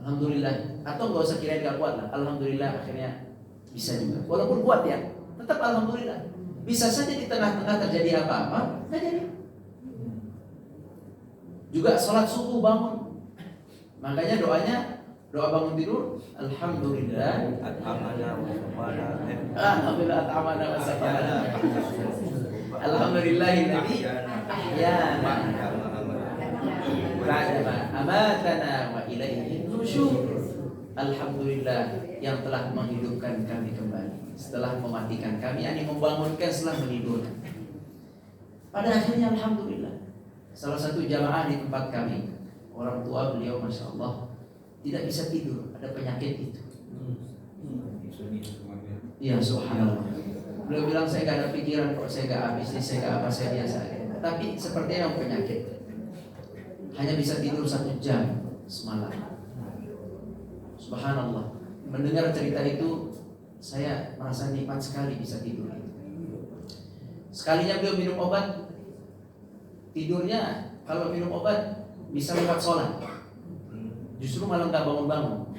alhamdulillah, atau nggak usah kirain nggak kuat lah, alhamdulillah akhirnya bisa juga. Walaupun kuat ya, tetap alhamdulillah. Bisa saja di tengah-tengah terjadi apa-apa, nggak jadi. Juga sholat subuh bangun, makanya doa bangun tidur, alhamdulillah, alhamdulillah at'amana wa saqana, alhamdulillahilladzi ahyana ba'da amatana wa ilaihi nusyur. Alhamdulillah yang telah menghidupkan kami kembali setelah mematikan kami, yakni membangunkan setelah menidurkan. Pada akhirnya alhamdulillah, salah satu jamaah di tempat kami, orang tua beliau masya Allah tidak bisa tidur, ada penyakit itu. Iya, subhanallah. Beliau bilang saya gak ada pikiran kok, saya gak habis, saya gak apa, saya biasa aja. Tapi sepertinya yang penyakit, hanya bisa tidur 1 jam semalam. Subhanallah. Mendengar cerita itu, saya merasa nikmat sekali bisa tidur. Sekalinya beliau minum obat, tidurnya kalau minum obat bisa lewat sholat, justru malah nggak bangun-bangun.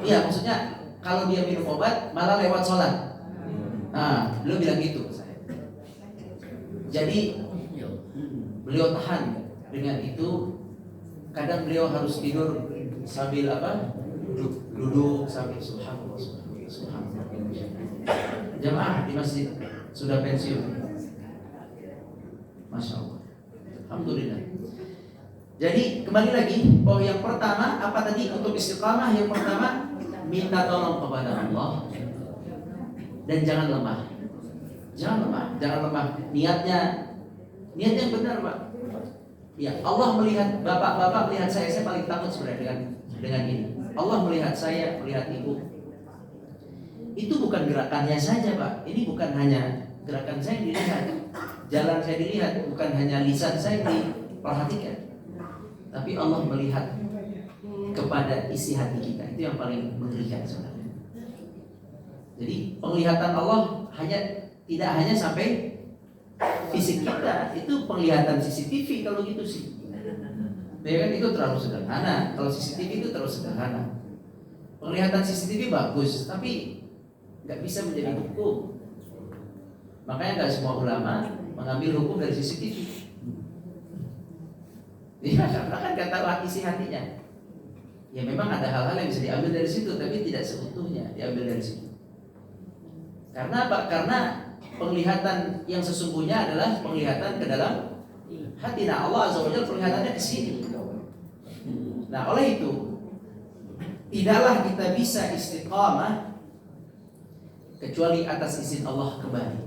Iya, maksudnya kalau dia minum obat malah lewat sholat. Nah, beliau bilang gitu ke saya. Jadi beliau tahan dengan itu. Kadang beliau harus tidur sambil apa? Duduk sambil subhanallah. Jamaah di masjid sudah pensiun, masya Allah, alhamdulillah. Jadi kembali lagi bahwa yang pertama apa tadi untuk istiqamah? Yang pertama minta tolong kepada Allah dan jangan lemah. Jangan lemah. Niatnya yang benar, Pak. Ya, Allah melihat bapak melihat saya paling takut sebenarnya dengan ini. Allah melihat saya, melihat ibu. Itu bukan gerakannya saja, Pak. Ini bukan hanya gerakan saya yang dilihat, jalan saya dilihat, bukan hanya lisan saya diperhatikan. Tapi Allah melihat kepada isi hati kita. Itu yang paling mengerikan sebenarnya. Jadi penglihatan Allah tidak hanya sampai fisik kita, itu penglihatan CCTV kalau gitu sih. Ya kan, itu terlalu sederhana. Kalau CCTV itu terlalu sederhana. Penglihatan CCTV bagus, tapi nggak bisa menjadi hukum. Makanya nggak semua ulama mengambil hukum dari CCTV. Ya, karena kan nggak tahu isi hatinya. Ya memang ada hal-hal yang bisa diambil dari situ, tapi tidak seutuhnya diambil dari situ. Karena apa? Karena penglihatan yang sesungguhnya adalah penglihatan ke dalam hati. Nah, Allah Azza wa Jalla penglihatannya ke sini. Nah, oleh itu tidaklah kita bisa istiqamah kecuali atas izin Allah kembali.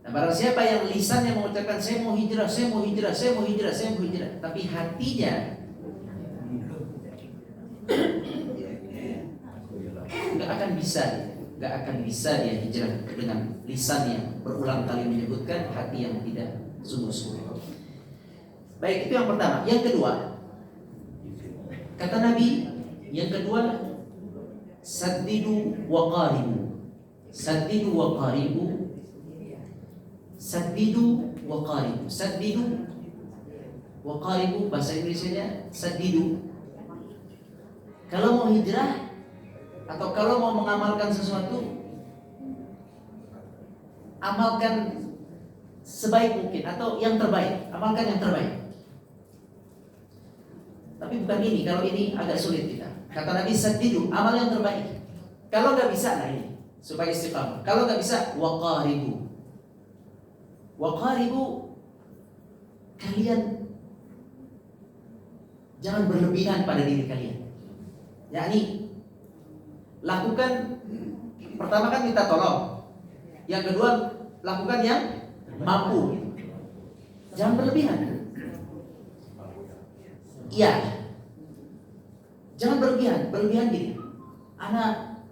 Nah, barang siapa yang lisannya mengucapkan saya mau hijrah, tapi hatinya nggak akan bisa dia hijrah dengan lisan yang berulang kali menyebutkan, hati yang tidak sungguh-sungguh. Baik, itu yang pertama. Yang kedua, kata Nabi, yang kedua, saddidu wa qaribu. Saddidu wa qaribu. Saddidu wa qaribu. Saddidu Waqaribu bahasa Indonesianya sadidu. Kalau mau hijrah atau kalau mau mengamalkan sesuatu, amalkan sebaik mungkin atau yang terbaik, amalkan yang terbaik. Tapi bukan ini, kalau ini agak sulit kita. Kata Nabi sadidu, amal yang terbaik. Kalau nggak bisa, nah ini supaya istiqamah. Kalau nggak bisa, waqaribu. Waqaribu, kalian jangan berlebihan pada diri kalian. Yakni lakukan, pertama kan minta tolong. Yang kedua, lakukan yang mampu. Jangan berlebihan. Iya. Jangan berlebihan, berlebihan gini. Anak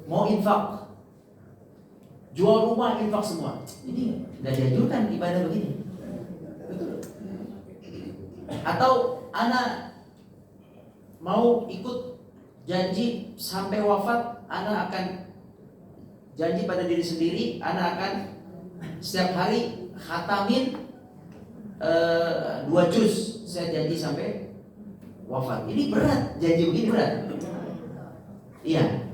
mau infak, jual rumah infak semua. Ini nggak dianjurkan ibadah begini. Betul. Atau anak mau ikut janji sampai wafat, anak akan janji pada diri sendiri, anak akan setiap hari khatamin 2 juz. Saya janji sampai wafat. Ini berat, janji begini berat. Iya.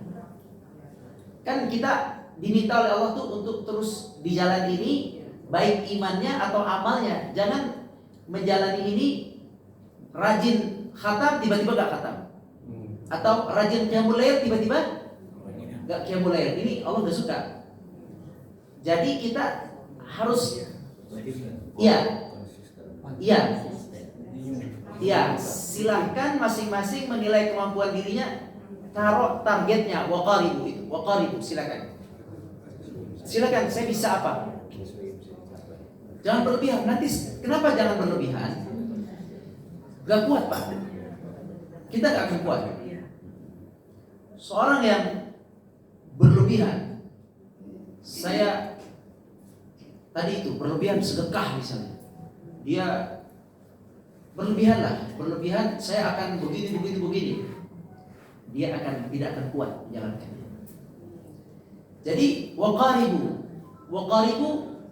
Kan kita diminta oleh Allah tuh untuk terus di jalan ini, baik imannya atau amalnya. Jangan menjalani ini rajin khatam tiba-tiba gak khatam, atau rajin qiyamul lail tiba-tiba gak qiyamul lail. Ini Allah gak suka. Jadi kita harus iya, silahkan masing-masing menilai kemampuan dirinya, taruh targetnya waqaribu itu, waqaribu silakan. Silakan, saya bisa apa? Jangan berlebihan. Nanti kenapa jangan berlebihan? Gak kuat Pak. Kita gak akan kuat. Seorang yang berlebihan, saya tadi itu berlebihan sedekah misalnya, dia berlebihan, saya akan begini, dia tidak akan kuat menjalankannya. Jadi waqaribu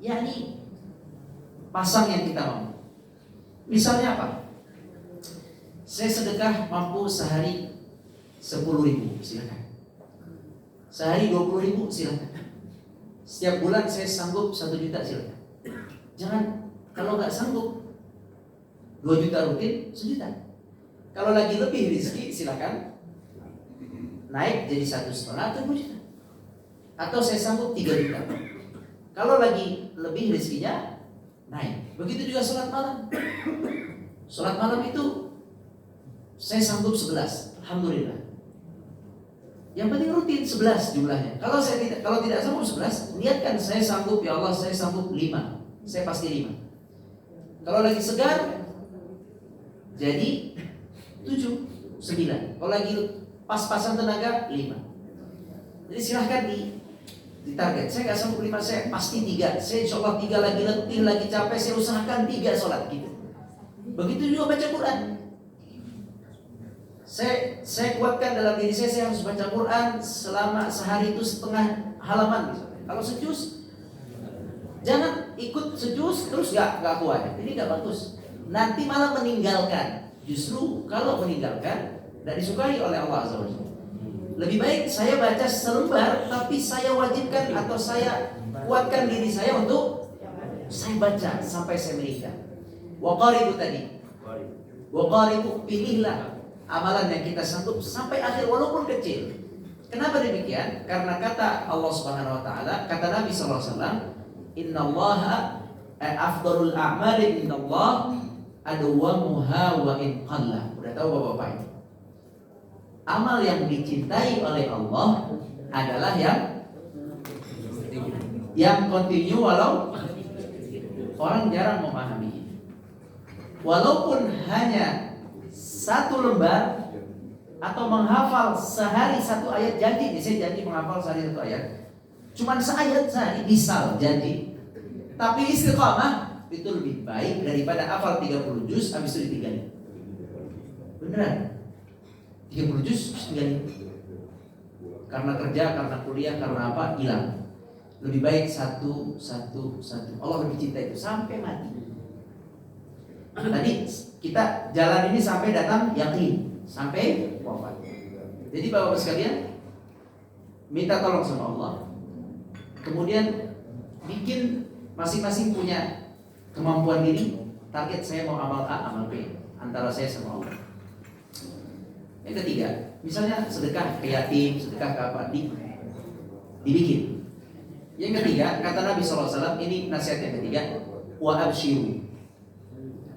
yakni pasang yang kita mau. Misalnya apa? Saya sedekah mampu sehari 10.000, silakan. Sehari 20.000, silakan. Setiap bulan saya sanggup 1 juta, silakan. Jangan, kalau nggak sanggup 2 juta rutin, 1 juta. Kalau lagi lebih rezeki, silakan naik jadi 1,5 atau 2 juta. Atau saya sanggup 3 juta. Kalau lagi lebih rezekinya, naik. Begitu juga sholat malam. Sholat malam itu saya sanggup 11, alhamdulillah. Yang penting rutin 11 jumlahnya. Kalau tidak sanggup 11, niatkan saya sanggup, ya Allah saya sanggup 5. Saya pasti 5. Kalau lagi segar, jadi 7, 9. Kalau lagi pas-pasan tenaga, 5. Jadi silahkan di target. Saya nggak sanggup 5, saya pasti 3. Saya insya Allah 3, lagi letih, lagi capek, saya usahakan 3 sholat gitu. Begitu juga baca Quran. Saya kuatkan dalam diri saya harus baca Quran selama sehari itu setengah halaman misalnya. Kalau sejus, jangan ikut sejus terus gak kuat. Ini gak bagus. Nanti malah meninggalkan. Justru kalau meninggalkan tidak disukai oleh Allah Azza wa Jalla. Lebih baik saya baca selembar, tapi saya wajibkan atau saya kuatkan diri saya untuk saya baca sampai saya meninggal. Waqaribu tadi. Waqaribu, pilihlah amalan yang kita sanggup sampai akhir walaupun kecil. Kenapa demikian? Karena kata Allah Subhanahu wa taala, kata Nabi sallallahu alaihi wasallam, "Innallaha afdalul a'mali indallah adwamuha wa in qalla." Udah tahu Bapak-bapak ini? Amal yang dicintai oleh Allah adalah yang continue walau orang jarang memahami. Walaupun hanya 1 lembar atau menghafal sehari 1 ayat, janji, saya janji menghafal sehari 1 ayat. Cuman seayat sehari, misal janji. Tapi istiqamah itu lebih baik daripada hafal 30 juz habis itu ditinggalin. Beneran? 30 juz tinggalin. Karena kerja, karena kuliah, karena apa, hilang. Lebih baik satu. Allah lebih cinta itu sampai mati. Tadi kita jalan ini sampai datang yakin, sampai wafat. Jadi Bapak sekalian, minta tolong sama Allah. Kemudian bikin masing-masing punya kemampuan diri. Target saya mau amal A, amal B, antara saya sama Allah. Yang ketiga, misalnya sedekah ke yatim, sedekah ke apa, dibikin. Yang ketiga, kata Nabi SAW, ini nasihat yang ketiga, wa abshiru,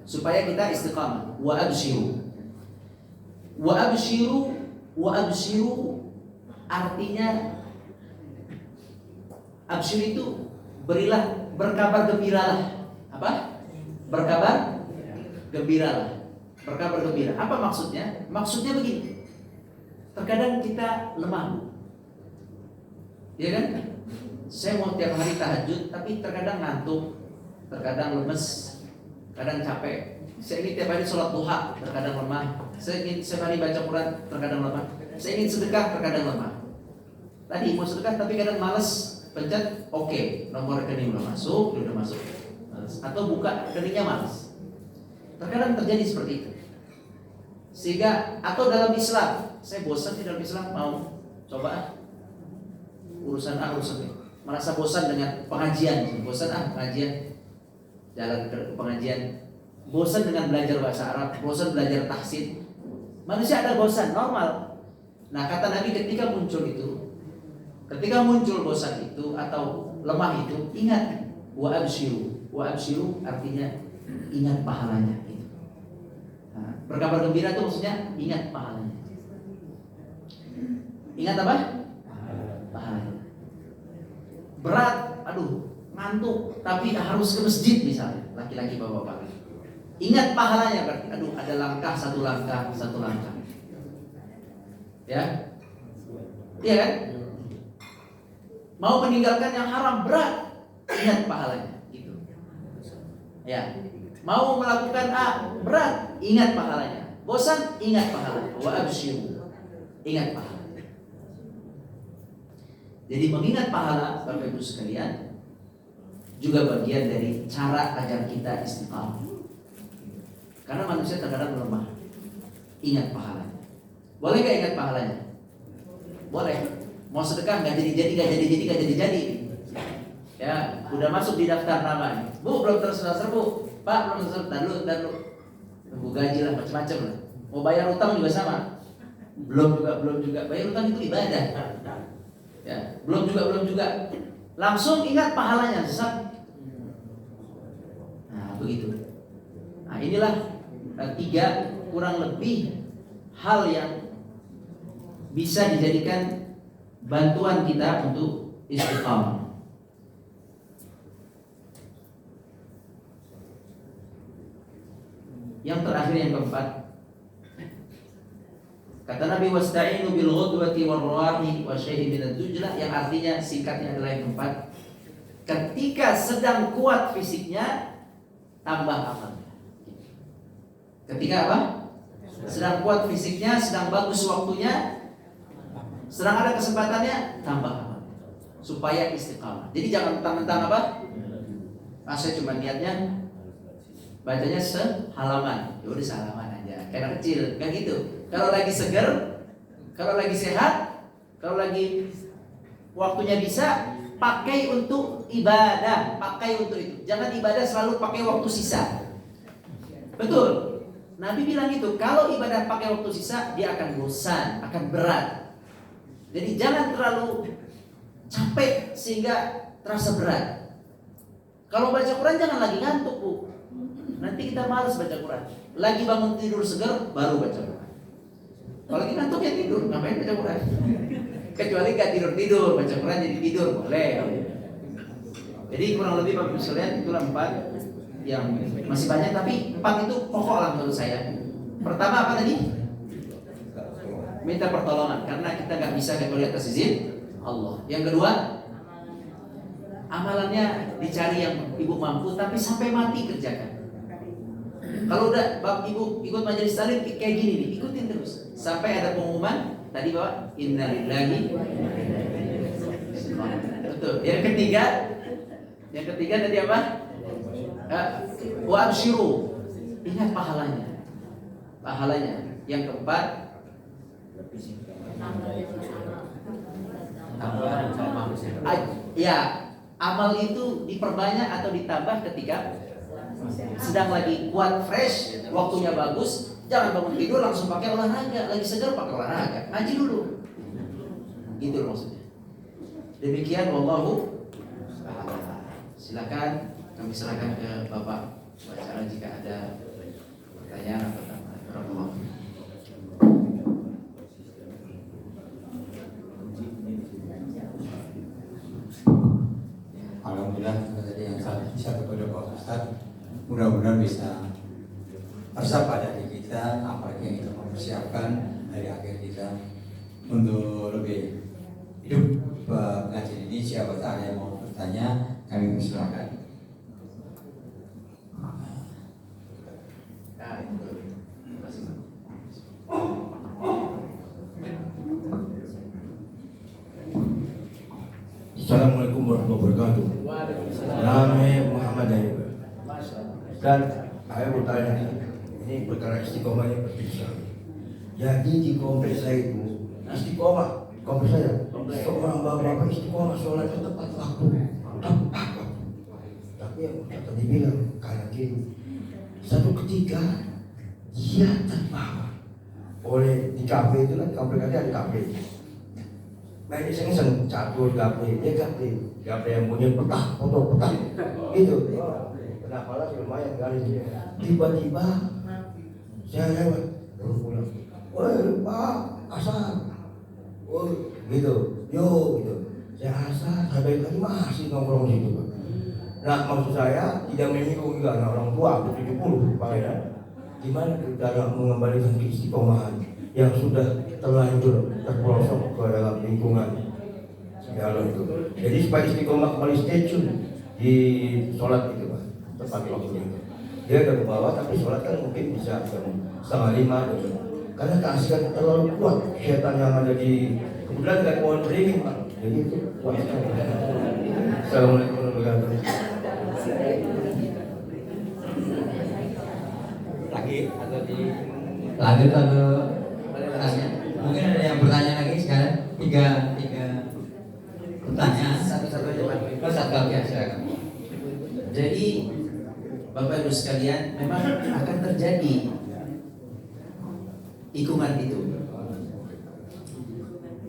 supaya kita istiqamah. Wa abshiru, wa abshiru, wa abshiru artinya abshir itu berilah, berkabar gembiralah. Apa? Berkabar gembiralah. Berkabar gembira. Apa maksudnya? Maksudnya begini. Terkadang kita lemah, ya kan? Saya mau tiap hari tahajud, tapi terkadang ngantuk, terkadang lemes, kadang capek. Saya ingin tiap hari sholat duha, terkadang lemah. Saya ingin setiap hari baca Quran, terkadang lemah. Saya ingin sedekah, terkadang lemah. Tadi mau sedekah, tapi kadang malas pencet, oke, nomor rekening udah masuk, males. Atau buka rekeningnya malas. Terkadang terjadi seperti itu. Sehingga atau dalam Islam, saya bosan di dalam Islam, mau coba urusan urusan B. Merasa bosan dengan pengajian, bosan pengajian, jalan ke pengajian, bosan dengan belajar bahasa Arab, bosan belajar tahsin. Manusia ada bosan, normal. Nah, kata Nabi ketika muncul bosan itu atau lemah itu, ingat wa abshiru. Wa abshiru artinya ingat pahalanya itu. Nah, berkabar gembira itu maksudnya ingat pahalanya. Ingat apa? Pahalanya. Berat, ngantuk, tapi harus ke masjid misalnya, laki-laki bapak-bapak. Ingat pahalanya berarti, ada langkah, satu langkah. Ya, iya kan? Mau meninggalkan yang haram berat, ingat pahalanya, gitu. Ya, mau melakukan A berat, ingat pahalanya. Bosan, ingat pahalanya. Wa abshiru, ingat pahalanya. Jadi mengingat pahala, Bapak Ibu sekalian, juga bagian dari cara agar kita istiqamah. Karena manusia terkadang lemah. Ingat pahalanya. Boleh gak ingat pahalanya? Boleh. Mau sedekah gak jadi. Ya, udah masuk di daftar nama. Bu, belum terselasar Bu. Pak, belum terselasar. Dan lu. Tunggu gaji lah, macam-macam lah. Mau bayar utang juga sama. Belum juga. Bayar utang itu ibadah. Ya, belum juga. Langsung ingat pahalanya, sesat. Nah, begitu. Nah, inilah 3 kurang lebih hal yang bisa dijadikan bantuan kita untuk istiqamah. Yang terakhir, yang keempat, kata Nabi wasta'inu bil ghudwati war rawahi wa syai'in min ad-dujlah, yang artinya singkatnya adalah yang keempat, ketika sedang kuat fisiknya, tambah amalnya. Ketika apa? Sedang kuat fisiknya, sedang bagus waktunya, sedang ada kesempatannya, tambah amalnya supaya istiqamah. Jadi jangan mentang-mentang apa? Saya cuma niatnya bacanya sehalaman, ya udah sehalaman aja, kayak anak kecil, kayak gitu. Kalau lagi seger, kalau lagi sehat, kalau lagi waktunya bisa, pakai untuk ibadah, pakai untuk itu. Jangan ibadah selalu pakai waktu sisa. Betul. Nabi bilang itu, kalau ibadah pakai waktu sisa, dia akan bosan, akan berat. Jadi jangan terlalu capek sehingga terasa berat. Kalau baca Quran jangan lagi ngantuk, Bu. Nanti kita malas baca Quran. Lagi bangun tidur segar, baru baca Quran. Kalau kita ngantuk ya tidur, ngapain baca Quran? Kecuali gak tidur, baca Quran jadi tidur, boleh. Jadi kurang lebih Bapak Ibu sekalian, itulah 4 yang masih banyak, tapi 4 itu pokok lah menurut saya. Pertama apa tadi? Minta pertolongan, karena kita gak bisa kecuali atas izin Allah. Yang kedua, amalannya dicari yang ibu mampu, tapi sampai mati kerjakan. Kalau udah Bapak Ibu ikut majelis taklim kayak gini nih, ikutin terus sampai ada pengumuman tadi bahwa innalillahi. Betul. Yang ketiga tadi apa? Wa abshiru. ingat pahalanya. Pahalanya. Yang keempat, ya, amal itu diperbanyak atau ditambah ketika sedang lagi kuat, fresh, waktunya bagus. Jangan bangun tidur langsung pakai olahraga, lagi segar pakai olahraga, ngaji dulu. Gitu maksudnya. Demikian, wallahu a'lam. Silakan kami serahkan ke Bapak Wawancara jika ada pertanyaan atau tambahan. Alhamdulillah tadi yang saya bisa kepada Pak Ustadz, mudah-mudahan bisa tersapa dari kita apalagi yang kita mempersiapkan dari akhir kita untuk lebih hidup pengajian ini. Siapa tahu yang mau bertanya, kami persilakan. Assalamualaikum warahmatullahi wabarakatuh. Nama Muhammad Ayub. Dan saya bertanya, ini perkara istiqomahnya berpisah. Jadi di kompleks saya itu istiqomah, kompleks saya seorang bapak istiqomah sholatnya tepat waktu, tepat waktu. Tapi yang tadi bilang kayak gini, satu ketika dia terbawa oleh di kafe itu kan, kompleks ada kafe. Main iseng-iseng catur gaple, dia gaple yang punya petah, foto petah, gitu. Kenapa lah lumayan kali. Tiba-tiba saya lewat, baru pulang. Woi Pak, asal, woi gitu, yo gitu. Saya asal, saya balik lagi masih nongkrong situ Pak. Nah maksud saya tidak menyinggung juga anak orang tua, aku 70 Pak ya. Gimana cara mengembalikan keistiqomahan yang sudah terlanjur terpelosok ke dalam lingkungan segala itu. Jadi supaya istiqomah kembali stay tune di sholat itu Pak, tepat waktunya. Dia udah ke bawah tapi sholat kan mungkin bisa jam 4:30 gitu. Karena keasikan terlalu kuat setan yang ada di kebetulan dekat pohon beringin Pak. Jadi itu kuat sekali. Assalamualaikum warahmatullahi wabarakatuh. Lagi atau di Lanjut atau mungkin ada yang bertanya lagi sekarang? Tiga pertanyaan. satu-satu aja Pak. Satu ya, silakan. Jadi Bapak Ibu sekalian, memang akan terjadi tikungan itu.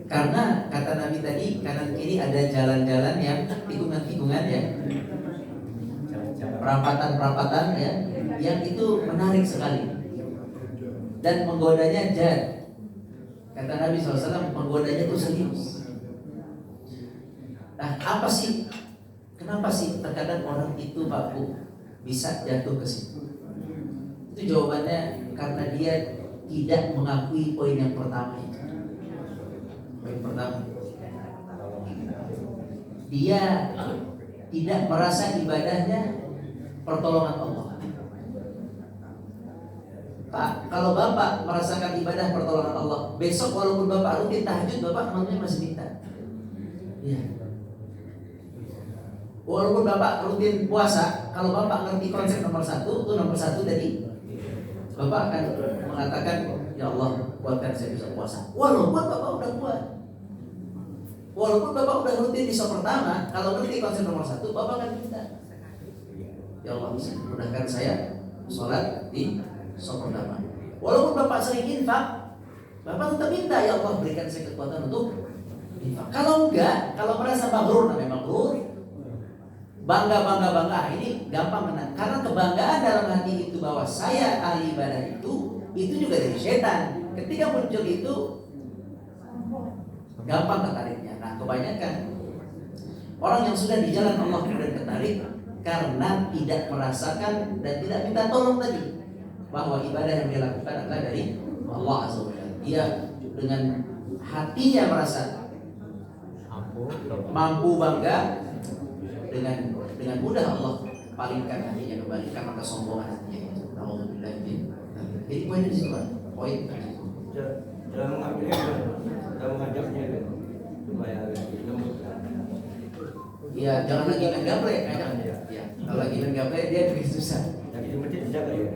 Karena kata Nabi tadi, kanan kiri ada jalan-jalan yang tikungan-tikungan ya, perapatan-perapatan ya, yang itu menarik sekali dan menggodanya jad. Kata Nabi SAW, menggodanya itu serius. Nah, apa sih? Kenapa sih terkadang orang itu Pak Bu bisa jatuh ke situ? Itu jawabannya karena dia tidak mengakui poin yang pertama itu. Poin pertama, dia tidak merasa ibadahnya pertolongan Allah. Pak, kalau Bapak merasakan ibadah pertolongan Allah, besok walaupun Bapak rutin tahajud, Bapak malamnya masih minta. Iya. Walaupun Bapak rutin puasa, kalau Bapak ngerti konsep nomor satu, itu nomor satu tadi, Bapak akan mengatakan, ya Allah, buatkan saya bisa puasa. Walaupun Bapak udah kuat, walaupun Bapak udah rutin di sholat pertama, kalau ngerti konsep nomor satu, Bapak akan minta, ya Allah, mudahkan saya sholat di sholat pertama. Walaupun Bapak sering infak, Bapak tetap minta, ya Allah, berikan saya kekuatan untuk infak. Kalau enggak, kalau merasa maghrur, namanya maghrur, bangga, ini gampang menang. Karena kebanggaan dalam hati itu bahwa saya ahli ibadah itu juga dari setan. Ketika muncul itu, gampang ketariknya. Nah, kebanyakan orang yang sudah di jalan Allah kemudian ketarik karena tidak merasakan dan tidak minta tolong tadi, bahwa ibadah yang dia lakukan adalah dari Allah Azza wa Jalla. Dia dengan hatinya merasa mampu bangga, dengan mudah Allah palingkan hatinya kembali karena kesombongan hatinya itu. Alhamdulillah. Jadi poin di situ Pak. Poin. Dalam mengambilnya, dalam mengajaknya itu supaya lembut. Ya jangan lagi main gaple, ya. Kalau lagi main gaple dia bikin susah. Tapi di masjid dijaga ya.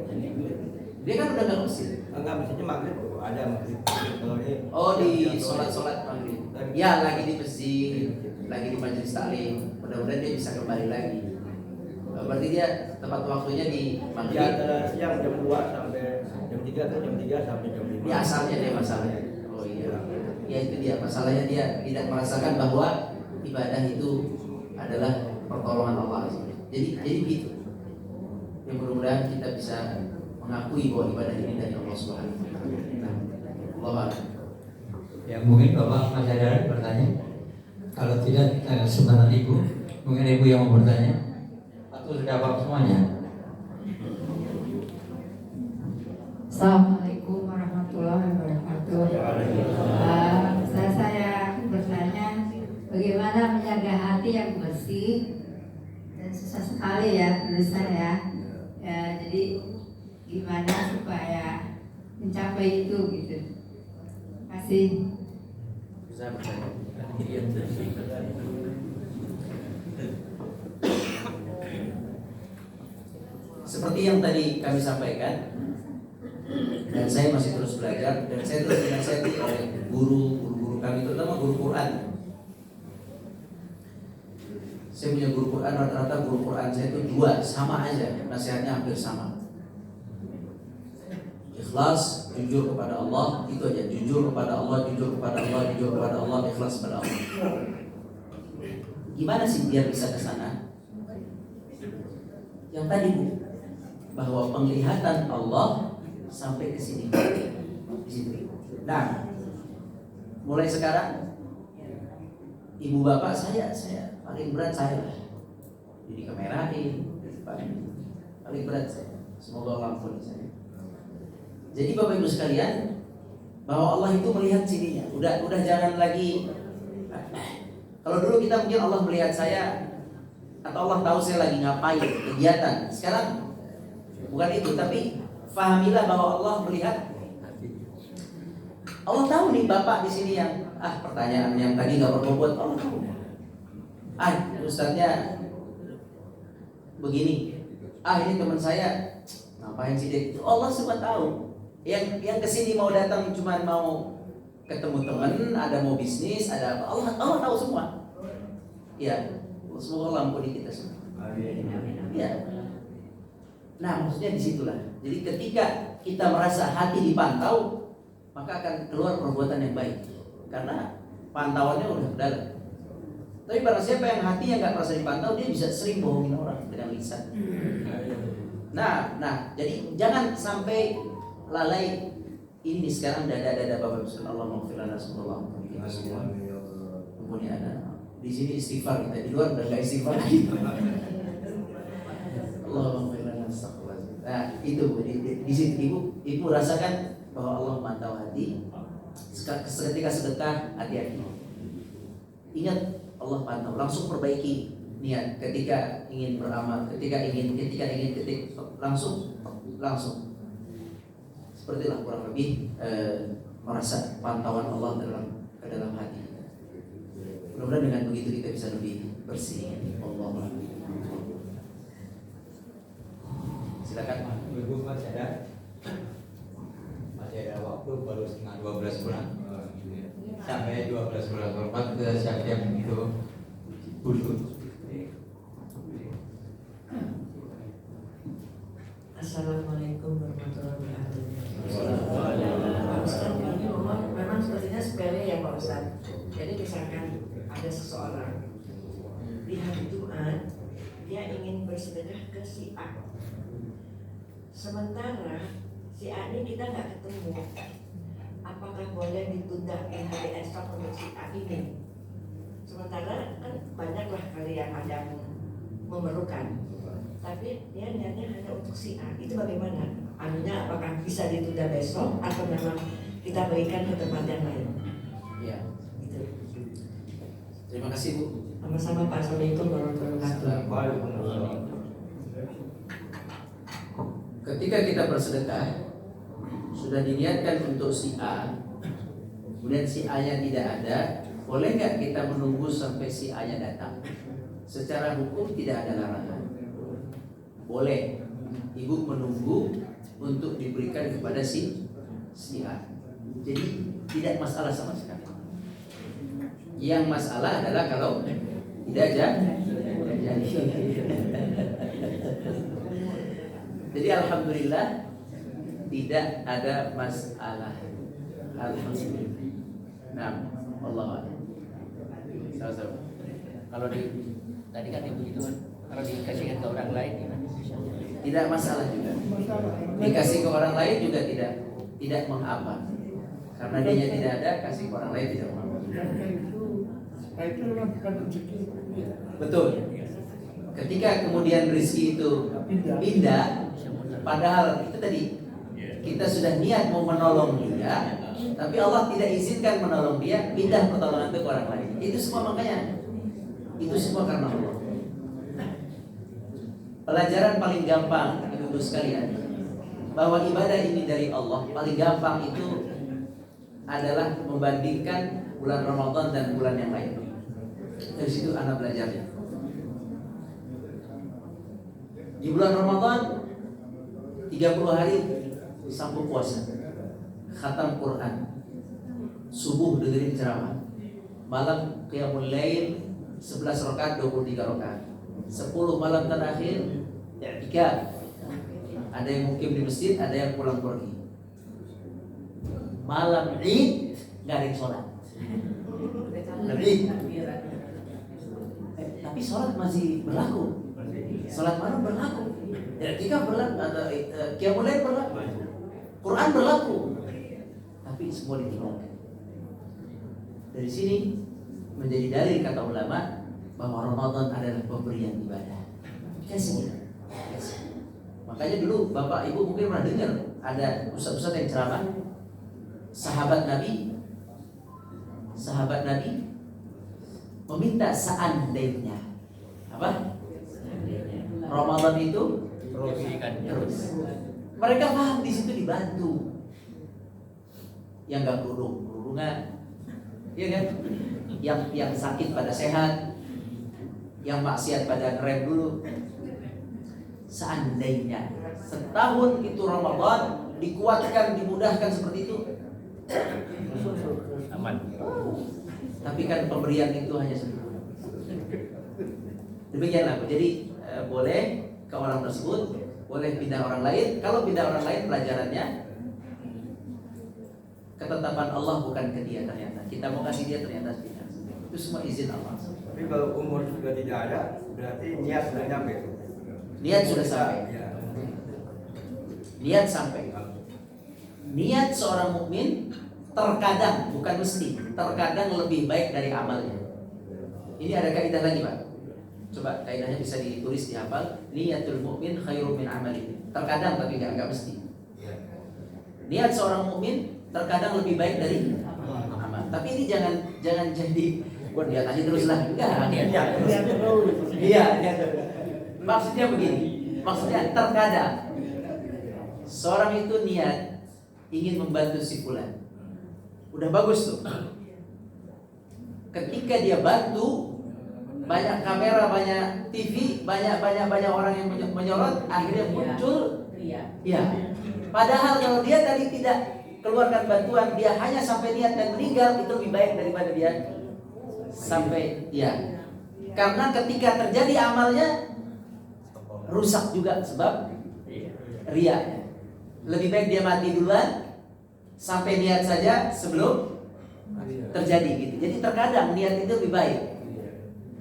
Dia kan udah nggak masjid. Enggak, masjidnya maghrib ada maghrib. Kalau ini Oh di sholat maghrib. Ya lagi di masjid, lagi di majelis taklim. Mudah-mudahan dia bisa kembali lagi. Berarti dia tepat waktunya di ya maghrib. antara siang jam 2 sampai jam 3 atau jam 3 sampai jam 5. Ini asalnya dia masalahnya. Oh iya. Ya itu dia masalahnya, dia tidak merasakan bahwa ibadah itu adalah pertolongan Allah. Jadi gitu. Yang mudah-mudahan kita bisa mengakui bahwa ibadah ini dari Allah Subhanahu wa taala. Nah, Allah. Ya mungkin Bapak masih ada bertanya. Kalau tidak kesempatan Ibu, mungkin Ibu yang mau bertanya. Atau sudah Bapak semuanya? Assalamualaikum warahmatullahi wabarakatuh. Saya bertanya, bagaimana menjaga hati yang bersih dan susah sekali ya menurut saya. Ya, jadi gimana supaya mencapai itu gitu. Terima kasih. Bisa bertanya. Seperti yang tadi kami sampaikan, dan saya masih terus belajar, dan saya terus dinasihati oleh guru-guru kami, terutama guru Quran. Saya punya guru Quran, rata-rata guru Quran saya itu 2, sama aja, nasihatnya hampir sama. Ikhlas, jujur kepada Allah, itu aja. Jujur kepada Allah, jujur kepada Allah, jujur kepada Allah, ikhlas kepada Allah. Gimana sih biar bisa ke sana? Yang tadi Bu, bahwa penglihatan Allah sampai ke sini. Di situ. Nah, mulai sekarang ibu bapak saya paling berat saya lah. Jadi kamerain, paling berat saya. Semoga Allah ampuni saya. Jadi Bapak Ibu sekalian, bahwa Allah itu melihat sininya. Udah jangan lagi. Kalau dulu kita mungkin Allah melihat saya, atau Allah tahu saya lagi ngapain kegiatan. Sekarang bukan itu, tapi fahamilah bahwa Allah melihat. Allah tahu nih Bapak di sini yang pertanyaan yang tadi nggak berbobot, Allah tahu. Ustadznya begini. Ini teman saya ngapain sih dia? Allah semua tahu. Yang kesini mau datang cuma mau ketemu teman, ada mau bisnis, ada apa? Allah tahu semua. Ya, semoga Allah ampuni kita semua. Ya. Nah, maksudnya disitulah. Jadi ketika kita merasa hati dipantau, maka akan keluar perbuatan yang baik. Karena pantauannya udah dalam. Tapi barang siapa yang hatinya nggak merasa dipantau, dia bisa sering bohongin orang dengan lisan. Nah, jadi jangan sampai lalai. Ini sekarang dada Bapak Ibu, Allah maghfir lana semua, kita semua. Ampuni anak. Di sini istighfar kita, di luar udah nggak istighfar lagi. Allah maghfir lana semua. Nah, itu di situ ibu rasakan bahwa Allah memantau hati. Ketika sedekah, hati-hati. Ingat Allah pantau, langsung perbaiki niat ketika ingin beramal, ketika ingin langsung. Sepertilah kurang lebih merasa pantauan Allah ke dalam hati. Mudah-mudahan dengan begitu kita bisa lebih bersih. Allah. Silakan. Ibu masih ada waktu, baru setengah 12 bulan sampai 12 bulan berempat ke siapa yang itu dulu. Assalamualaikum warahmatullahi wabarakatuh. Pak Ustaz, ini memang sepertinya sepele ya Pak Ustaz. Jadi misalkan ada seseorang di hari Jumat, dia ingin bersedekah ke si A. Sementara si A ini kita nggak ketemu. Apakah boleh ditunda di hari esok untuk si A ini? Sementara kan banyaklah kali yang ada memerlukan. Tapi dia niatnya hanya untuk si A. Itu bagaimana? Anunya apakah bisa ditunda besok atau memang kita berikan ke tempat yang lain? Ya. Gitu. Terima kasih Bu. Sama-sama Pak. Assalamualaikum warahmatullahi wabarakatuh. Ketika kita bersedekah, sudah diniatkan untuk si A, kemudian si A-nya tidak ada, boleh nggak kita menunggu sampai si A-nya datang? Secara hukum tidak ada larangan. Boleh, ibu menunggu untuk diberikan kepada si A. Jadi tidak masalah sama sekali. Yang masalah adalah kalau tidak jadi. Jadi alhamdulillah tidak ada masalah. Alhamdulillah. Nah, Allah. Sama-sama. Kalau tadi kan ibu itu kan, kalau dikasihkan ke orang lain gimana? Tidak masalah juga. Dikasih ke orang lain juga tidak mengapa. Karena dia tidak ada, kasih ke orang lain tidak mengapa. Itu memang bukan rezeki. Betul. Ketika kemudian rezeki itu pindah, padahal itu tadi kita sudah niat mau menolong dia, tapi Allah tidak izinkan menolong dia, pindah pertolongan itu ke orang lain. Itu semua makanya, itu semua karena Allah. Pelajaran paling gampang ibu-ibu sekalian, bahwa ibadah ini dari Allah paling gampang itu adalah membandingkan bulan Ramadan dan bulan yang lain. Dari situ anak belajarnya. Di bulan Ramadan 30 hari sambung puasa, khatam Quran, subuh dengerin ceramah, malam qiyamul lail 11 rakaat 23 rakaat, 10 malam terakhir i'tikaf. Ada yang mukim di masjid, ada yang pulang pergi. Malam Id nggak ada yang sholat. Id. Tapi sholat masih berlaku. Sholat malam berlaku. I'tikaf berlaku, qiyamul lail berlaku. Quran berlaku. Tapi semua ditinggalkan. Dari sini menjadi dalil kata ulama bahwa Ramadan adalah pemberian ibadah. Kasih. Makanya dulu Bapak Ibu mungkin pernah dengar ada ustaz-ustaz yang ceramah, sahabat Nabi meminta seandainya apa? Ramadan itu terus. Mereka paham di situ dibantu. Yang nggak kerudungan, iya kan? Yang sakit pada sehat, yang maksiat pada ngerem dulu. Seandainya setahun itu Ramadan dikuatkan, dimudahkan seperti itu, Aman. tapi kan pemberian itu hanya satu. Demikianlah. Jadi boleh ke orang tersebut, boleh pindah orang lain. Kalau pindah orang lain, pelajarannya ketetapan Allah bukan ke dia ternyata. Kita mau kasih dia ternyata tidak. Itu semua izin Allah. Tapi kalau umur sudah tidak ada, berarti niat sudah nyampe. Niat sudah sampai. Ya. Niat sampai. Niat seorang mukmin terkadang, bukan mesti, terkadang lebih baik dari amalnya. Ini ada kaidah lagi, Pak. Coba kaidahnya bisa ditulis, dihafal. Niatul mukmin khairum min amalihi. Terkadang, tapi enggak mesti. Niat seorang mukmin terkadang lebih baik dari amal. Tapi ini jangan jadi buat niat aja terus lah. Enggak. Iya. Maksudnya begini. Maksudnya terkadang seorang itu niat ingin membantu si fulan. Udah bagus tuh. Ketika dia bantu, banyak kamera, banyak TV, banyak orang yang menyorot, akhirnya muncul. Iya. Padahal kalau dia tadi tidak keluarkan bantuan, dia hanya sampai niat dan meninggal, itu lebih baik daripada dia sampai ya. Karena ketika terjadi amalnya rusak juga sebab ria. Lebih baik dia mati duluan sampai niat saja sebelum terjadi gitu. Jadi terkadang niat itu lebih baik.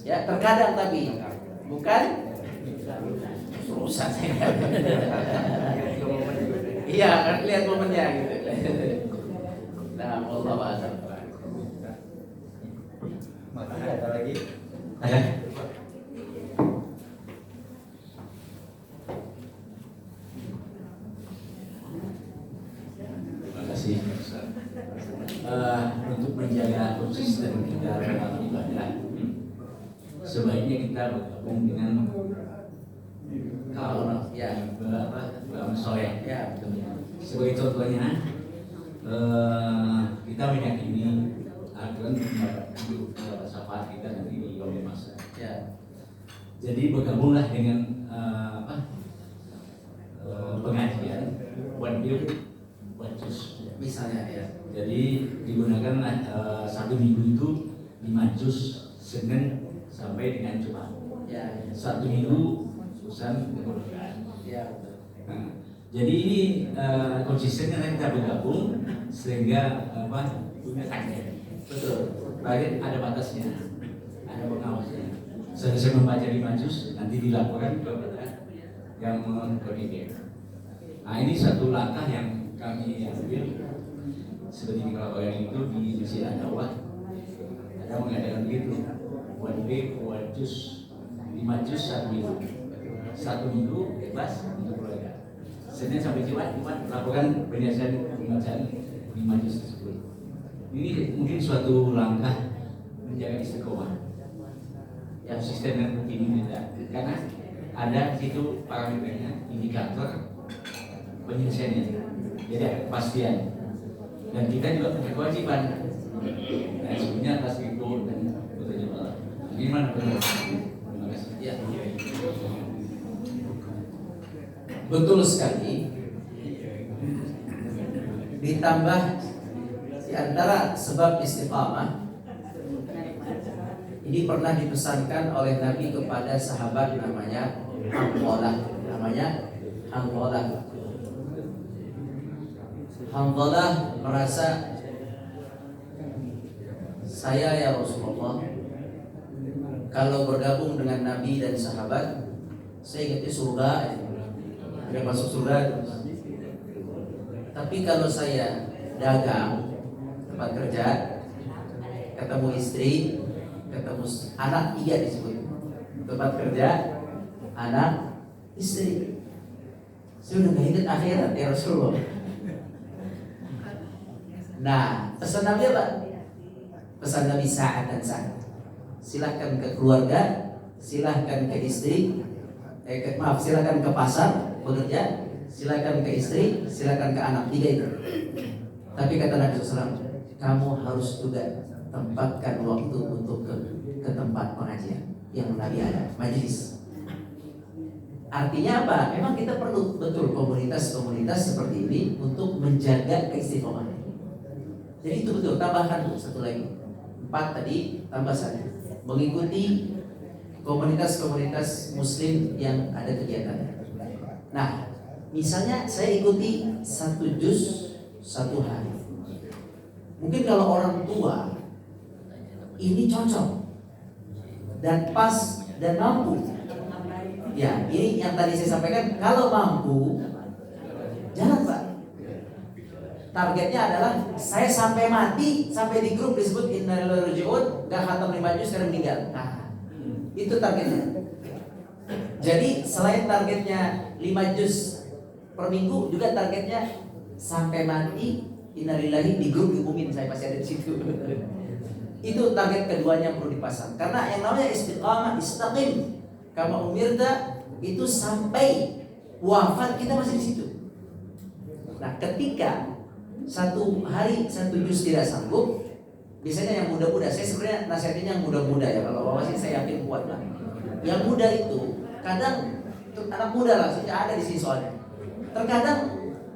Ya, terkadang tapi bukan rusak. Iya, kan lihat momennya gitu. Nah, Allah a'lam. Masih ada lagi? Ada? Terima kasih. Untuk menjaga konsisten kita dalam ibadah, sebaiknya kita bergabung dengan kawan soleh. Ya, betul. Sebagai contohnya, kita meyakini akan hidup syafaat kita nanti di yaumul masa. Ya. Jadi bergabunglah dengan Misalnya ya. Jadi digunakan 1 minggu itu 5 juz Senin sampai dengan Jumat. Ya. 1 minggu urusan kemerdekaan. Ya betul. Nah, jadi ini konsisten karena kita bergabung sehingga punya target. Betul. Target ada batasnya, ada pengawasnya. Selesai membaca 5 juz nanti dilaporkan kepada yang mengkoordinir. Nah ini satu langkah yang kami ambil. Seperti kalau yang itu di Masjid An-Nawah ada mengadakan gitu, one day one juz, 5 juz 1 minggu, 1 minggu bebas untuk keluarga. Senin sampai Jumat lakukan penyelesaian pembacaan 5 juz tersebut. Ini mungkin suatu langkah menjaga istiqomah yang sistem dan begini tidak, karena ada situ parameternya, indikator penyelesaiannya, jadi ada kepastian. Dan kita juga punya kewajiban. Nah, sebenarnya atas itu dan betul-betul. Gimana benar? Terima kasih. Ya. Betul sekali. Ditambah di antara sebab istiqamah ini pernah dipesankan oleh Nabi kepada sahabat namanya Hanzalah. Hanzalah merasa, saya ya Rasulullah, kalau bergabung dengan Nabi dan sahabat, saya ingatnya surga, tidak masuk surga. Tapi kalau saya dagang, tempat kerja, ketemu istri, ketemu anak, 3 disebut, tempat kerja, anak, istri, saya udah gak ingat akhirat ya Rasulullah. Nah, pesan Nabi apa? Pesan Nabi saat dan saat. Silahkan ke keluarga, silahkan ke istri, silahkan ke pasar bekerja, silahkan ke istri, silahkan ke anak, 3 itu. Tapi kata Nabi SAW, kamu harus juga tempatkan waktu untuk ke tempat pengajian yang Nabi ada, majelis. Artinya apa? Memang kita perlu betul komunitas-komunitas seperti ini untuk menjaga keistiqomahan. Jadi itu betul, tambahkan tuh satu lagi, 4 tadi tambah 1, mengikuti komunitas-komunitas muslim yang ada kegiatannya. Nah, misalnya saya ikuti 1 juz 1 hari. Mungkin kalau orang tua ini cocok dan pas dan mampu. Ya, ini yang tadi saya sampaikan, kalau mampu jalan Pak. Targetnya adalah saya sampai mati, sampai di grup disebut innalillahi wa inna ilaihi raji'un, gak khatam 5 juz sekarang meninggal. Nah, itu targetnya. Jadi selain targetnya 5 juz per minggu, juga targetnya sampai mati innalillahi di grup diumumin saya pasti ada di situ. Itu target keduanya perlu dipasang. Karena yang namanya istiqamah, istaqim, kama umirta, itu sampai wafat kita masih di situ. Nah, ketika 1 hari 1 juz tidak sanggup, biasanya yang muda-muda, saya sebenarnya nasihatnya yang muda-muda ya, kalau bawa sih saya yakin kuat lah. Yang muda itu kadang anak muda lah, sudah ada di sini soalnya. Terkadang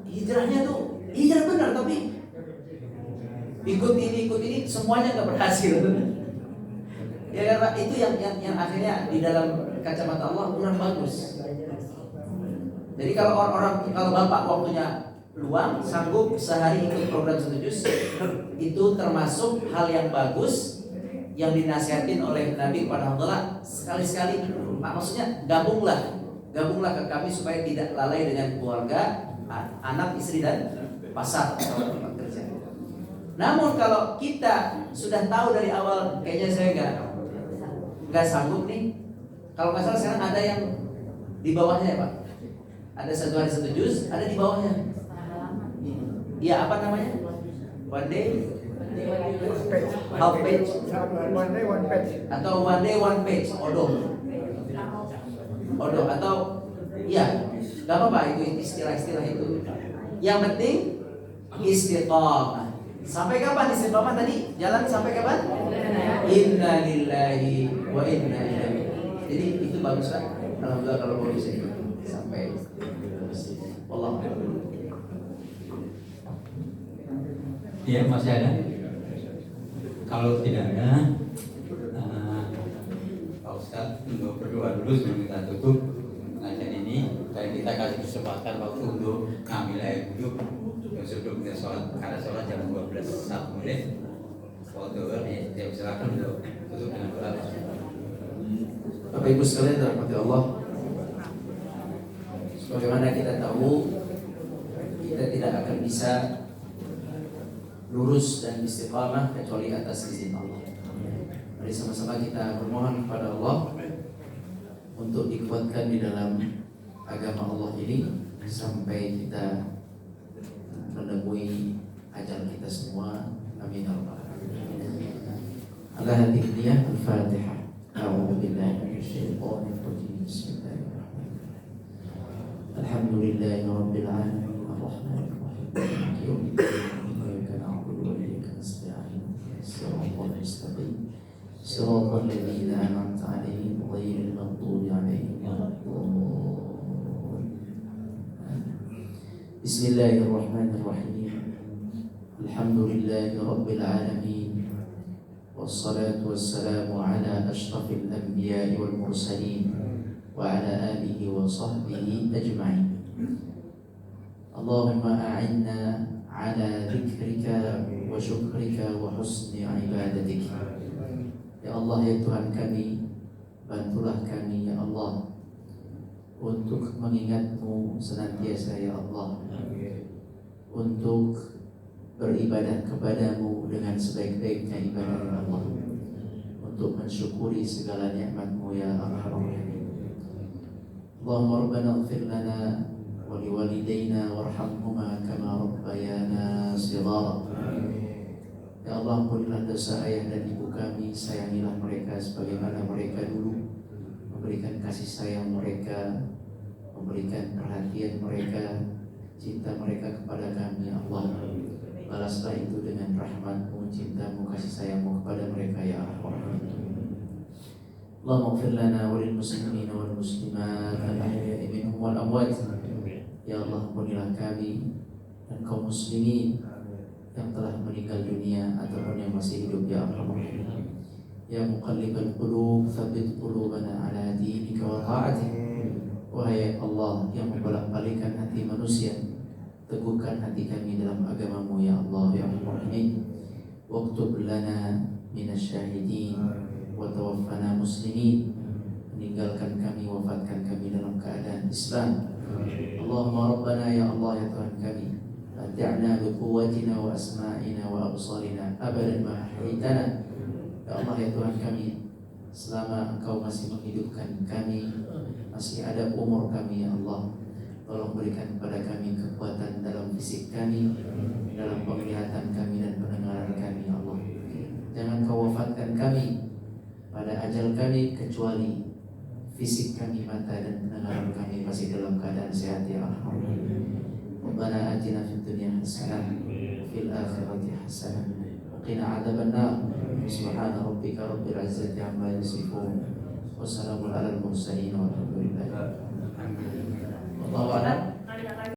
hijrahnya tuh hijrah benar, tapi ikut ini semuanya nggak berhasil. Ya karena itu yang akhirnya di dalam kacamata Allah kurang bagus. Jadi kalau kalau bapak waktunya luang, sanggup sehari ikut program 1 juz, itu termasuk hal yang bagus yang dinasihatin oleh Nabi kepada Hanzalah. Sekali-sekali, maksudnya gabunglah ke kami supaya tidak lalai dengan keluarga, anak, istri dan pasar atau tempat kerja. Namun kalau kita sudah tahu dari awal, kayaknya saya nggak sanggup nih. Kalau nggak salah sekarang ada yang di bawahnya ya Pak. Ada 1 hari 1 juz, ada di bawahnya. Iya, apa namanya? One day, half page, One day, one page. atau one day one page, odo, atau ya, nggak apa-apa itu istilah-istilah itu. Yang penting istiqamah. Sampai kapan istiqamah tadi? Jalan sampai kapan? Inna lillahi wa inna ilaihi. Jadi itu bagus kan? Alhamdulillah kalau mau bisa sampai. Allah. Iya, masih ada. Kalau tidak ada, Pak Ustadz untuk berdoa dulu sebelum kita tutup pengajian ini. Dan kita kasih kesempatan waktu untuk ngambil air wudhu sebelum kita sholat. Karena sholat jam 12:01. Waktu ini dia silakan untuk tutup dengan doa. Bapak Ibu sekalian dirahmati Allah, sebagaimana kita tahu, kita tidak akan bisa lurus dan istiqamah kecuali atas izin Allah. Mari sama-sama kita bermohon kepada Allah untuk dikuatkan di dalam agama Allah ini sampai kita menemui ajal kita semua. Amin ya rabbal alamin. Ala hadhihi niyah al-Fatihah. A'udzu billahi minasyaitonir rajim. Bismillahirrahmanirrahim. Alhamdulillahi rabbil alamin arrahmanir rahim. Maliki yaumiddin. Iyyaka na'budu wa iyyaka nasta'in. Shiratal mustaqim. Shiratal ladzina an'amta 'alaihim ghairil maghdubi 'alaihim waladdallin. Bismillahirrahmanirrahim. Alhamdulillahi rabbil alamin. والصلاة والسلام على أشرف الأنبياء والمرسلين وعلى آله وصحبه أجمعين. اللهم أعنا على ذكرك وشكرك وحسن عبادتك. Ya Allah, ya Tuhan kami, bantulah kami ya Allah untuk mengingat-Mu senantiasa ya Allah, untuk beribadah kepadamu dengan sebaik-baiknya ibadah ya Allah, untuk mensyukuri segala nikmat-Mu ya Arhamar Rahimin. Allahumma rabbana ighfir lana wa liwalidayna warhamhuma kama rabbayana shighara. Ya Allah, ampunilah dosa ayah dan ibu kami, sayangilah mereka sebagaimana mereka dulu memberikan kasih sayang mereka, memberikan perhatian mereka, cinta mereka kepada kami ya Allah. Balaslah itu dengan rahmat-Mu, cinta-Mu, kasih sayang-Mu kepada mereka ya Arhamar Rahimin. Allahumma ighfir lana wa lil muslimina wal muslimat al-ahya'i minhum wal amwat. Ya Allah, ampunilah kami dan kaum muslimin yang telah meninggal dunia ataupun yang masih hidup ya Arhamar Rahimin. Ya muqallibal qulub, tsabbit qulubana ala dinika wa ta'atik. Wahai Allah yang membolak-balikkan hati manusia, teguhkan hati kami dalam agama-Mu ya Allah ya Rahim. Waktub lana minasyahidin wa tawaffana muslimin. Meninggalkan kami, wafatkan kami dalam keadaan Islam. Allahumma rabbana ya Allah ya Tuhan kami, mati'na bi quwwatina wa asma'ina wa absarina abadan ma ahyaitana. Ya Allah ya Tuhan kami, selama Engkau masih menghidupkan kami, masih ada umur kami ya Allah, tolong berikan kepada kami kekuatan dalam fisik kami, dalam penglihatan kami dan pendengaran kami ya Allah. Jangan Kau wafatkan kami pada ajal kami kecuali fisik kami, mata dan pendengaran kami masih dalam keadaan sehat ya Alhamdulillah. Rabbana atina fid dunya hasanah wa fil akhirati hasanah wa qina adzabannar. Subhana rabbika rabbil izzati amma yasifun wa salamun alal mursalin walhamdulillah. Allahu a'lam.